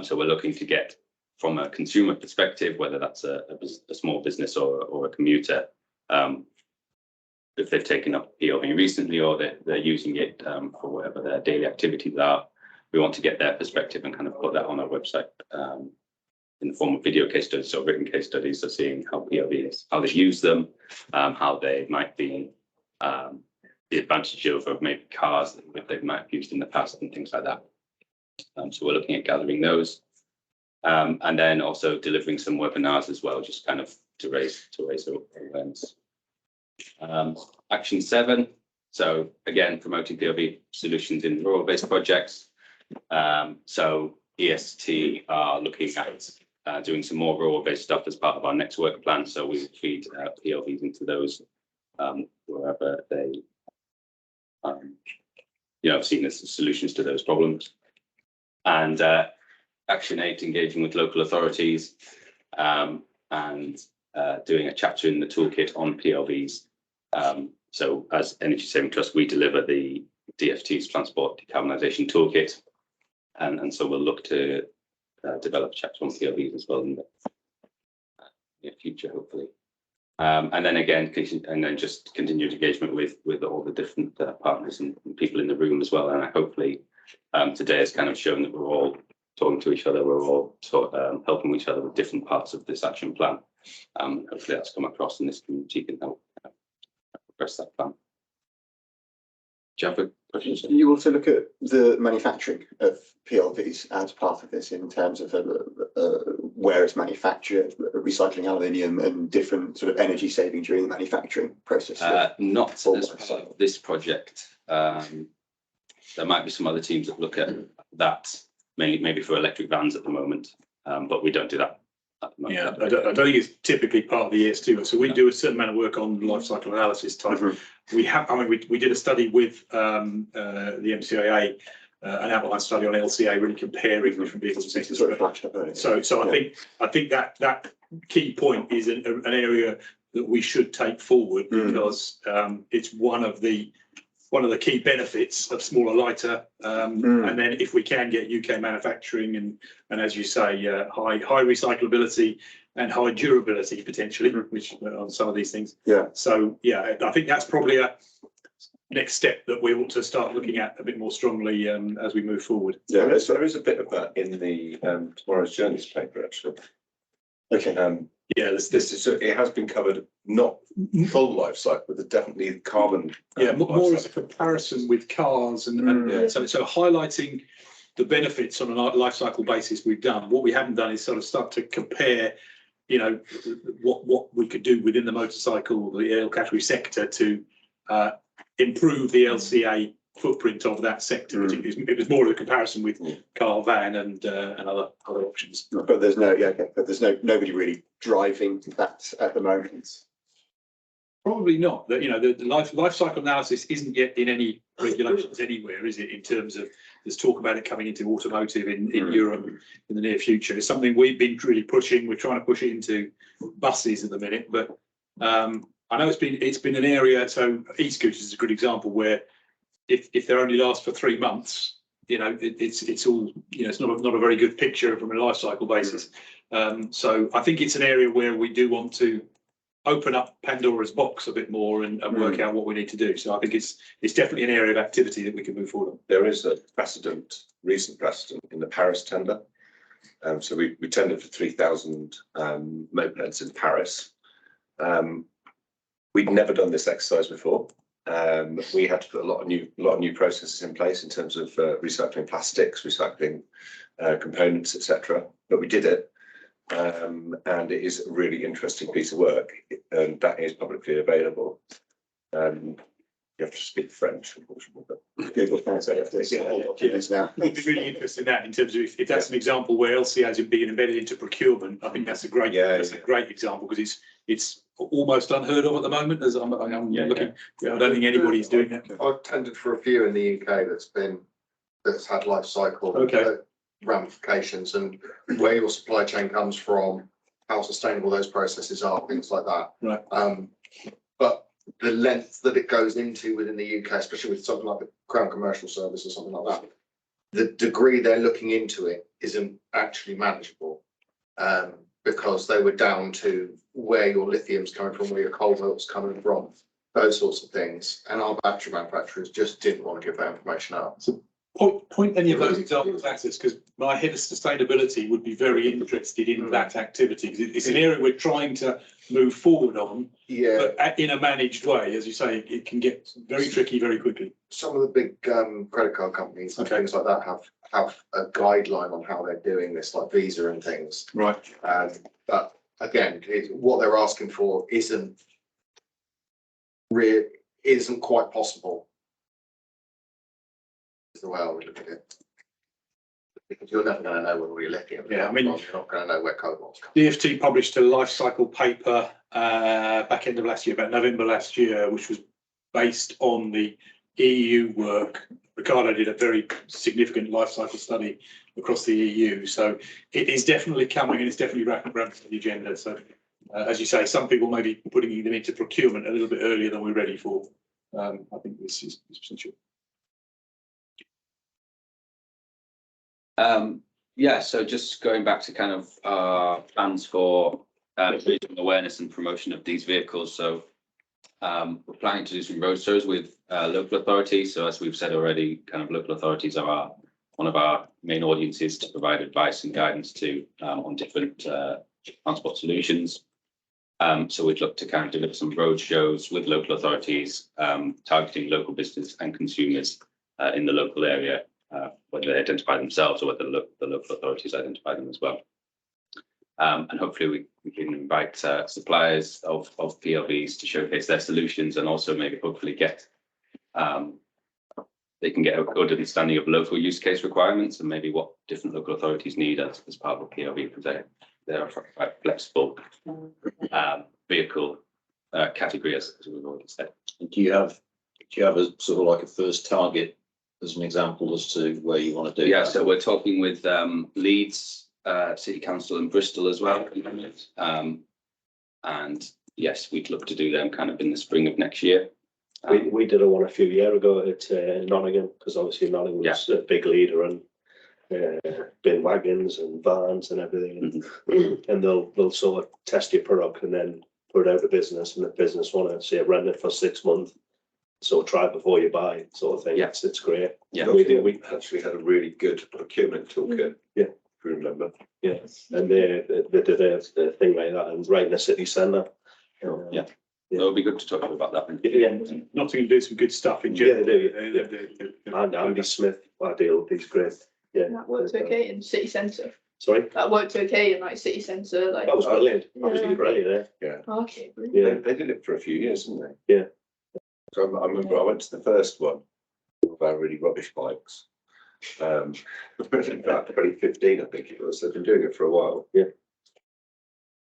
So we're looking to get from a consumer perspective, whether that's a small business or a commuter, if they've taken up PLV recently or they're using it for whatever their daily activities are, we want to get their perspective and kind of put that on our website in the form of video case studies or written case studies, so seeing how PLVs, how they use them, how they might be the advantage of maybe cars that they might have used in the past and things like that. So we're looking at gathering those, and then also delivering some webinars as well, just kind of to raise awareness. Action 7. So again, promoting PLV solutions in rural-based projects. So EST are looking at doing some more rural-based stuff as part of our next work plan. So we will feed PLVs into those wherever they, seen as solutions to those problems. And Action 8, engaging with local authorities, and doing a chapter in the toolkit on PLVs. So as Energy Saving Trust, we deliver the DFT's Transport Decarbonisation Toolkit, and so we'll look to develop a chapter on PLVs as well in the near future, hopefully. And then again, just continued engagement with all the different partners and people in the room as well. And hopefully today has kind of shown that we're all talking to each other, we're all helping each other with different parts of this action plan. Hopefully that's come across, and this community can help progress that plan. Do you have a question? You also look at the manufacturing of PLVs as part of this in terms of where it's manufactured, recycling aluminium and different sort of energy saving during the manufacturing process? Not as part of this project. There might be some other teams that look at that, maybe for electric vans at the moment, but we don't do that. Yeah, I don't think it's typically part of the ES2. So we do a certain amount of work on life cycle analysis type. We have, we did a study with the MCIA, an outline study on LCA, really comparing different vehicles. So I think that key point is an area that we should take forward, because it's one of the key benefits of smaller, lighter, and then if we can get UK manufacturing and as you say, high recyclability and high durability potentially, which on some of these things. Yeah. So yeah, I think that's probably a next step that we ought to start looking at a bit more strongly as we move forward. Yeah, there is a bit of that in the Tomorrow's Journeys paper actually. Okay. Yeah, this is it has been covered, not full life cycle, but definitely carbon. Yeah, more as a comparison with cars, and so highlighting the benefits on a life cycle basis we've done. What we haven't done is sort of start to compare, what we could do within the motorcycle, the L category sector to improve the LCA footprint of that sector. It was more of a comparison with car, van, and other options. But there's nobody really driving that at the moment. Probably not. That, you know, the life cycle analysis isn't yet in any regulations anywhere, is it? In terms of, there's talk about it coming into automotive in Europe in the near future. It's something we've been really pushing. We're trying to push it into buses at the minute, but I know it's been an area. So e-scooters is a good example where if they only last for 3 months, you know, it's all, you know, it's not a very good picture from a life cycle basis. So I think it's an area where we do want to open up Pandora's box a bit more and work out what we need to do. So I think it's definitely an area of activity that we can move forward on. There is a recent precedent in the Paris tender. So we tendered for 3,000 mopeds in Paris. We'd never done this exercise before. We had to put a lot of new processes in place in terms of recycling plastics, recycling components, etc. But we did it. And it is a really interesting piece of work, and that is publicly available. You have to speak French, unfortunately, but Google Translate. I'd be really interested in that, in terms of if that's an example where LCAs are being embedded into procurement. I think that's a great example, because it's almost unheard of at the moment. As I'm looking, I don't think anybody's doing that. I've tendered for a few in the UK that's had life cycle ramifications, and where your supply chain comes from, how sustainable those processes are, things like that. Right. But the length that it goes into within the UK, especially with something like the Crown Commercial Service or something like that, the degree they're looking into it isn't actually manageable, because they were down to where your lithium's coming from, where your cobalt's coming from, those sorts of things. And our battery manufacturers just didn't want to give that information out. So point any of those examples at us, because my head of sustainability would be very interested in that activity. It's an area we're trying to move forward on, but in a managed way. As you say, it can get very tricky very quickly. Some of the big credit card companies and things like that have a guideline on how they're doing this, like Visa and things. Right. But again, what they're asking for isn't quite possible. The way I would look at it, because you're never going to know where all your lithium. Yeah, I mean, you're not going to know where cobalt's coming. DFT published a life cycle paper back end of last year, about November last year, which was based on the EU work. Ricardo did a very significant life cycle study across the EU, so it is definitely coming, and it's definitely ramping up the agenda. So, as you say, some people may be putting them into procurement a little bit earlier than we're ready for. I think this is essential. So just going back to kind of plans for raising awareness and promotion of these vehicles. So we're planning to do some road shows with local authorities. So as we've said already, kind of local authorities are one of our main audiences to provide advice and guidance to on different transport solutions. So we'd look to kind of deliver some road shows with local authorities, targeting local business and consumers in the local area. Whether they identify themselves or whether the local authorities identify them as well. And hopefully we can invite suppliers of PLVs to showcase their solutions, and also maybe hopefully get they can get a good understanding of local use case requirements and maybe what different local authorities need as part of a PLV, because they're quite flexible vehicle category, as we've already said. Do you have a sort of like a first target as an example as to where you want to do that? So we're talking with Leeds City Council and Bristol as well. And yes, we'd look to do them kind of in the spring of next year. We did one a few years ago at Nottingham, because obviously Nottingham was a big leader in bin wagons and vans and everything. And they'll sort of test your product and then put it out of business, and the business want to say rent it for 6 months. So try before you buy, sort of thing. Yes, it's great. Yeah, we actually had a really good procurement toolkit. Yeah, if you remember. Yeah, and they did a thing like that, and right in the city centre. Yeah, it would be good to talk about that. Yeah, Nottingham do some good stuff in general. Yeah, they do. And Andy Smith, I deal with, he's great. Yeah, that worked okay in city centre. Sorry, that worked okay in like city centre. Like that was brilliant. Absolutely brilliant. Yeah. Okay, brilliant. Yeah, they did it for a few years, didn't they? Yeah. So I remember I went to the first one. about really rubbish bikes. About 2015, I think it was. They've been doing it for a while. Yeah.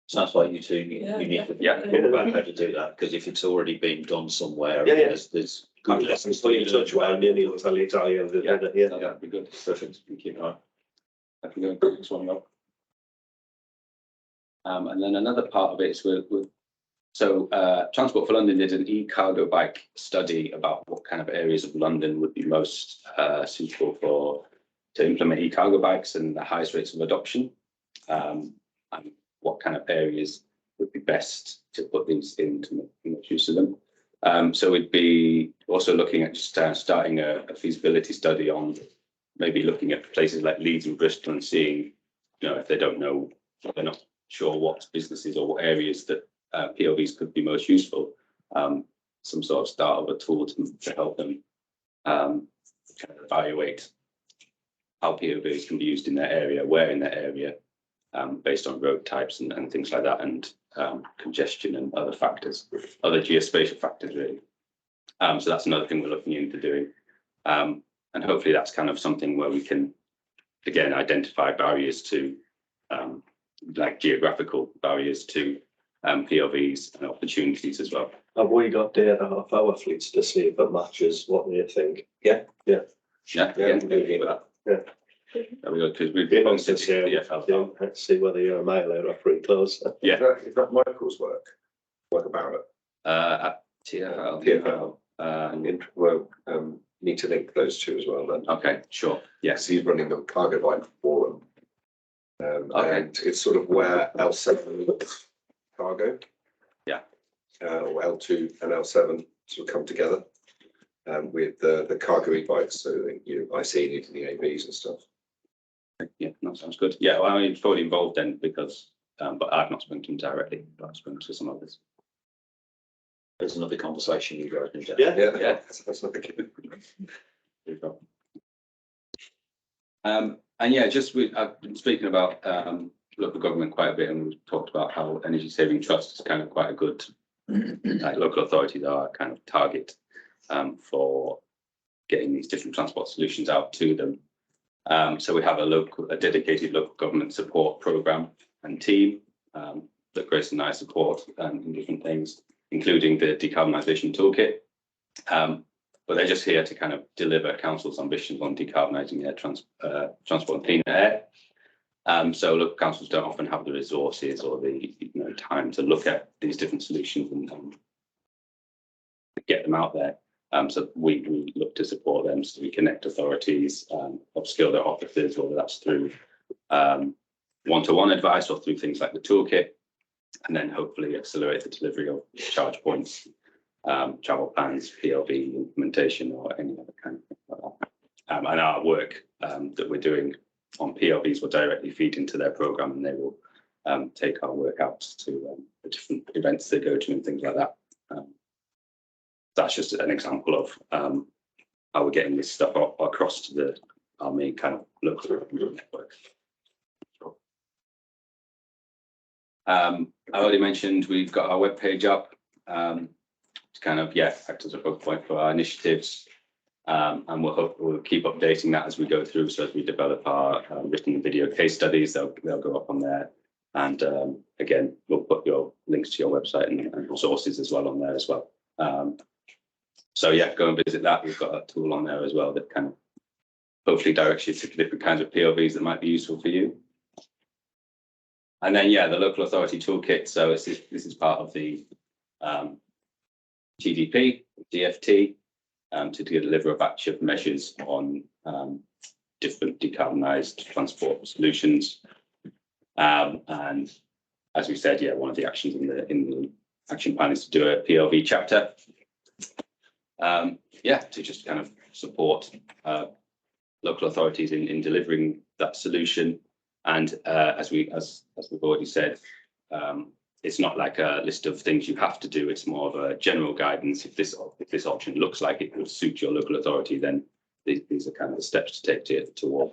Sounds like you two, you need to think about how to do that, because if it's already been done somewhere, there's good lessons. Put in touch with Andy and he'll tell you That'd be good. Perfect. Thank you. All right. I can go and pick this one up. And then another part of it is Transport for London did an e-cargo bike study about what kind of areas of London would be most suitable to implement e-cargo bikes and the highest rates of adoption, and what kind of areas would be best to put these in to make use of them. So we'd be also looking at just starting a feasibility study on maybe looking at places like Leeds and Bristol and seeing, if they don't know, they're not sure what businesses or what areas that PLVs could be most useful, some sort of start of a tool to help them kind of evaluate how PLVs can be used in their area, where in their area, based on road types and things like that, and congestion and other factors, other geospatial factors really. So that's another thing we're looking into doing. And hopefully that's kind of something where we can, again, identify barriers to, like geographical barriers to PLVs and opportunities as well. Have we got data off our fleets to see if it matches what they think? Yeah. Yeah. Yeah. Yeah. Because we've been been on since let's see whether you're a mile out or pretty close. Yeah. Is that Michael's work about it? At TFL. Well, need to link those two as well then. Okay, sure. Yes. He's running the cargo bike forum. And it's sort of where L7 cargo. Yeah. Or L2 and L7 sort of come together. With the cargo e-bikes, so that IC needing the AVs and stuff. Yeah, that sounds good. Yeah, well, I'm fully involved then because, but I've not spoken to him directly, but I've spoken to some others. There's another conversation you guys need to have. Yeah. That's not good. And yeah, I've been speaking about local government quite a bit, and we've talked about how energy saving trust is kind of quite a good, like local authorities are kind of target for getting these different transport solutions out to them. So we have a dedicated local government support program and team that Grace and I support in different things, including the decarbonisation toolkit. But they're just here to kind of deliver council's ambitions on decarbonising their transport and clean air. So local councils don't often have the resources or the time to look at these different solutions and get them out there. So we look to support them, so we connect authorities, upskill their officers, whether that's through one-to-one advice or through things like the toolkit, and then hopefully accelerate the delivery of charge points, travel plans, PLV implementation, or any other kind of thing like that. And our work that we're doing on PLVs will directly feed into their program, and they will take our work out to the different events they go to and things like that. That's just an example of how we're getting this stuff across to our main kind of local network. I already mentioned we've got our webpage up to kind of act as a focal point for our initiatives, and we'll keep updating that as we go through. So as we develop our written and video case studies, they'll go up on there, and again we'll put your links to your website and resources as well on there as well. So go and visit that. We've got a tool on there as well that kind of hopefully directs you to different kinds of PLVs that might be useful for you. And then the local authority toolkit. So this is part of the TDP, DFT, to deliver a batch of measures on different decarbonised transport solutions. And as we said, one of the actions in the action plan is to do a PLV chapter. To just kind of support local authorities in delivering that solution. And as we've already said, it's not like a list of things you have to do. It's more of a general guidance. If this option looks like it would suit your local authority, then these are kind of the steps to take toward.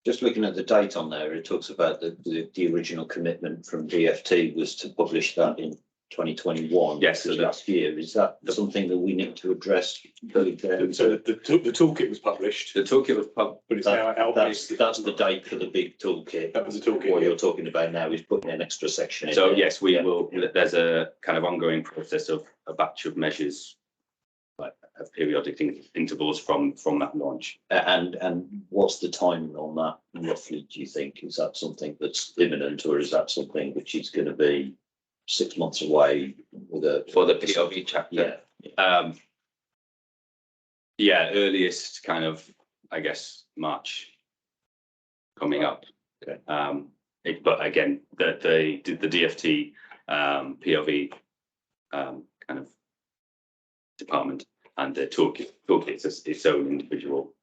Just looking at the date on there, it talks about the original commitment from DFT was to publish that in 2021. Yes, so last year. Is that something that we need to address? So the toolkit was published. The toolkit was published, but it's now out. That's the date for the big toolkit. That was the toolkit. What you're talking about now is putting an extra section in. So there. yes, we will. There's a kind of ongoing process of a batch of measures, like at periodic intervals from that launch. And what's the timing on that roughly? Do you think is that something that's imminent, or is that something which is going to be 6 months away with for the PLV chapter? Earliest kind of, I guess, March coming up. Okay. But again, the DFT PLV kind of department and the toolkit is its own individual.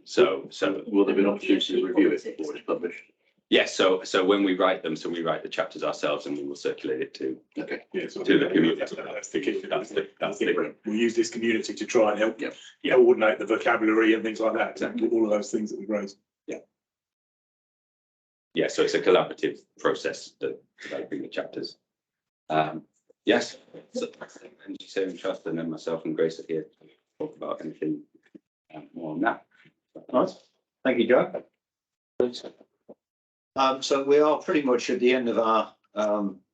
So will there be an opportunity to review it before it's published? Yes, so when we write them, we write the chapters ourselves and we will circulate it to so the community. That's the key. That's the we'll use this community to try and help Yeah. coordinate the vocabulary and things like that. Exactly. All of those things that we've raised. Yeah, so it's a collaborative process that developing the chapters. Yes, so Energy Saving Trust, and then myself and Grace are here to talk about anything more on that. Nice. Thank you, Joe. So we are pretty much at the end of our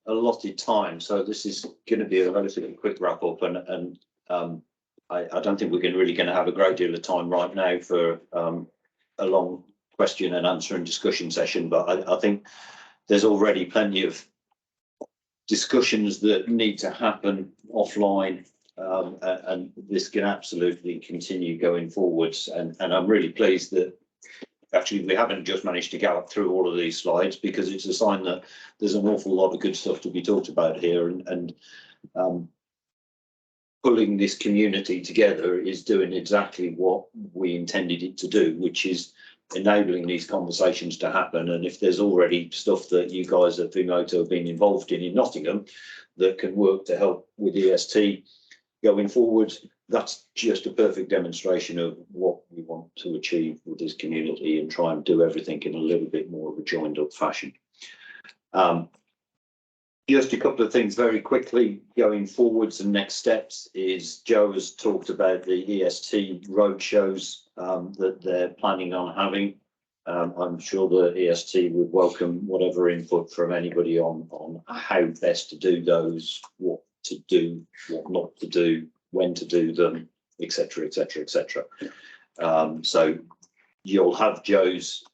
allotted time. So this is going to be a relatively quick wrap up, and I don't think we're really going to have a great deal of time right now for a long question and answer and discussion session. But I think there's already plenty of discussions that need to happen offline, and this can absolutely continue going forwards. And I'm really pleased that actually we haven't just managed to gallop through all of these slides, because it's a sign that there's an awful lot of good stuff to be talked about here, and pulling this community together is doing exactly what we intended it to do, which is enabling these conversations to happen. And if there's already stuff that you guys at Vimoto have been involved in Nottingham that can work to help with EST going forward, that's just a perfect demonstration of what we want to achieve with this community, and try and do everything in a little bit more of a joined up fashion. Just a couple of things very quickly going forwards, and next steps is Joe has talked about the EST roadshows that they're planning on having. I'm sure the EST would welcome whatever input from anybody on how best to do those, what to do, what not to do, when to do them, etc., etc., etc. So you'll have Joe's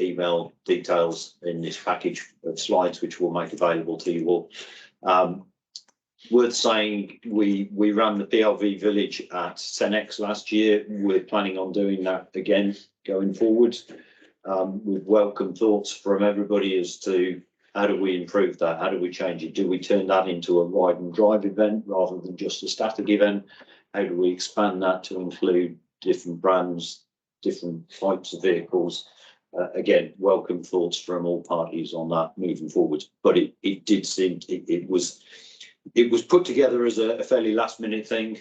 email details in this package of slides, which we'll make available to you all. Worth saying, we ran the PLV village at Cenex last year. We're planning on doing that again going forward. We've welcomed thoughts from everybody as to how do we improve that? How do we change it? Do we turn that into a ride and drive event rather than just a static event? How do we expand that to include different brands, different types of vehicles? Again, welcome thoughts from all parties on that moving forward. But it did seem it was put together as a fairly last minute thing,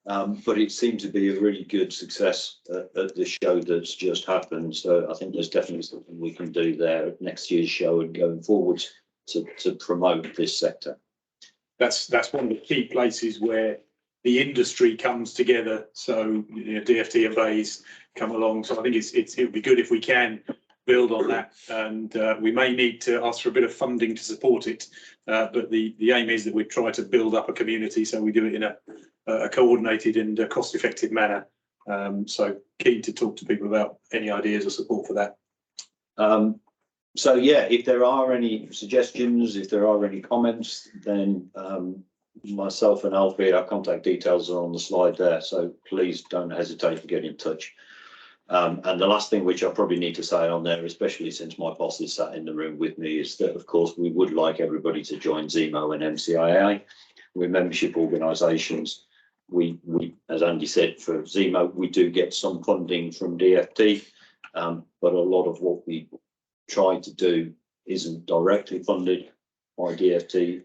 but it seemed to be a really good success at the show that's just happened. So I think there's definitely something we can do there at next year's show and going forward to promote this sector. That's one of the key places where the industry comes together. So DFT and BAYS come along. So I think it would be good if we can build on that, and we may need to ask for a bit of funding to support it. But the aim is that we try to build up a community, so we do it in a coordinated and cost-effective manner. So keen to talk to people about any ideas or support for that. So yeah, if there are any suggestions, if there are any comments, then myself and Alfie, our contact details are on the slide there, so please don't hesitate to get in touch. And the last thing which I probably need to say on there, especially since my boss is sat in the room with me, is that of course we would like everybody to join Zemo and MCIA. We're membership organisations. We, as Andy said, for Zemo, we do get some funding from DFT, but a lot of what we try to do isn't directly funded by DFT,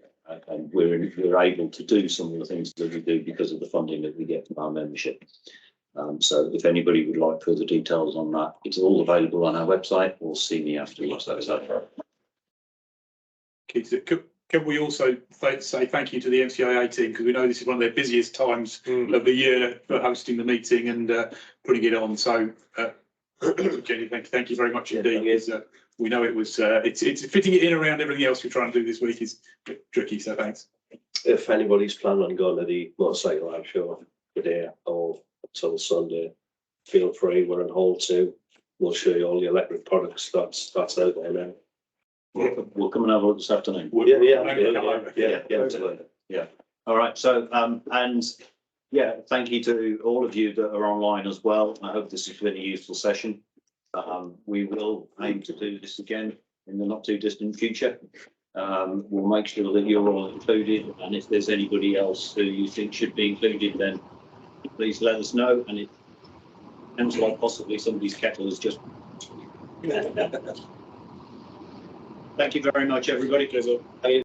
and we're able to do some of the things that we do because of the funding that we get from our membership. So if anybody would like further details on that, it's all available on our website, or see me afterwards. Can we also say thank you to the MCIA team, because we know this is one of their busiest times of the year for hosting the meeting and putting it on. So, Jenny, thank you very much indeed. We know it was it's fitting it in around everything else we're trying to do this week is tricky. So thanks. If anybody's planning on going to the motorcycle live show today or until Sunday, feel free. We're in Hall 2. We'll show you all the electric products that's out there now. We'll come and have a look this afternoon. Yeah. All right. So, and yeah, thank you to all of you that are online as well. I hope this has been a useful session. We will aim to do this again in the not too distant future. We'll make sure that you're all included, and if there's anybody else who you think should be included, then please let us know. And it sounds like possibly somebody's kettle is just. Thank you very much, everybody.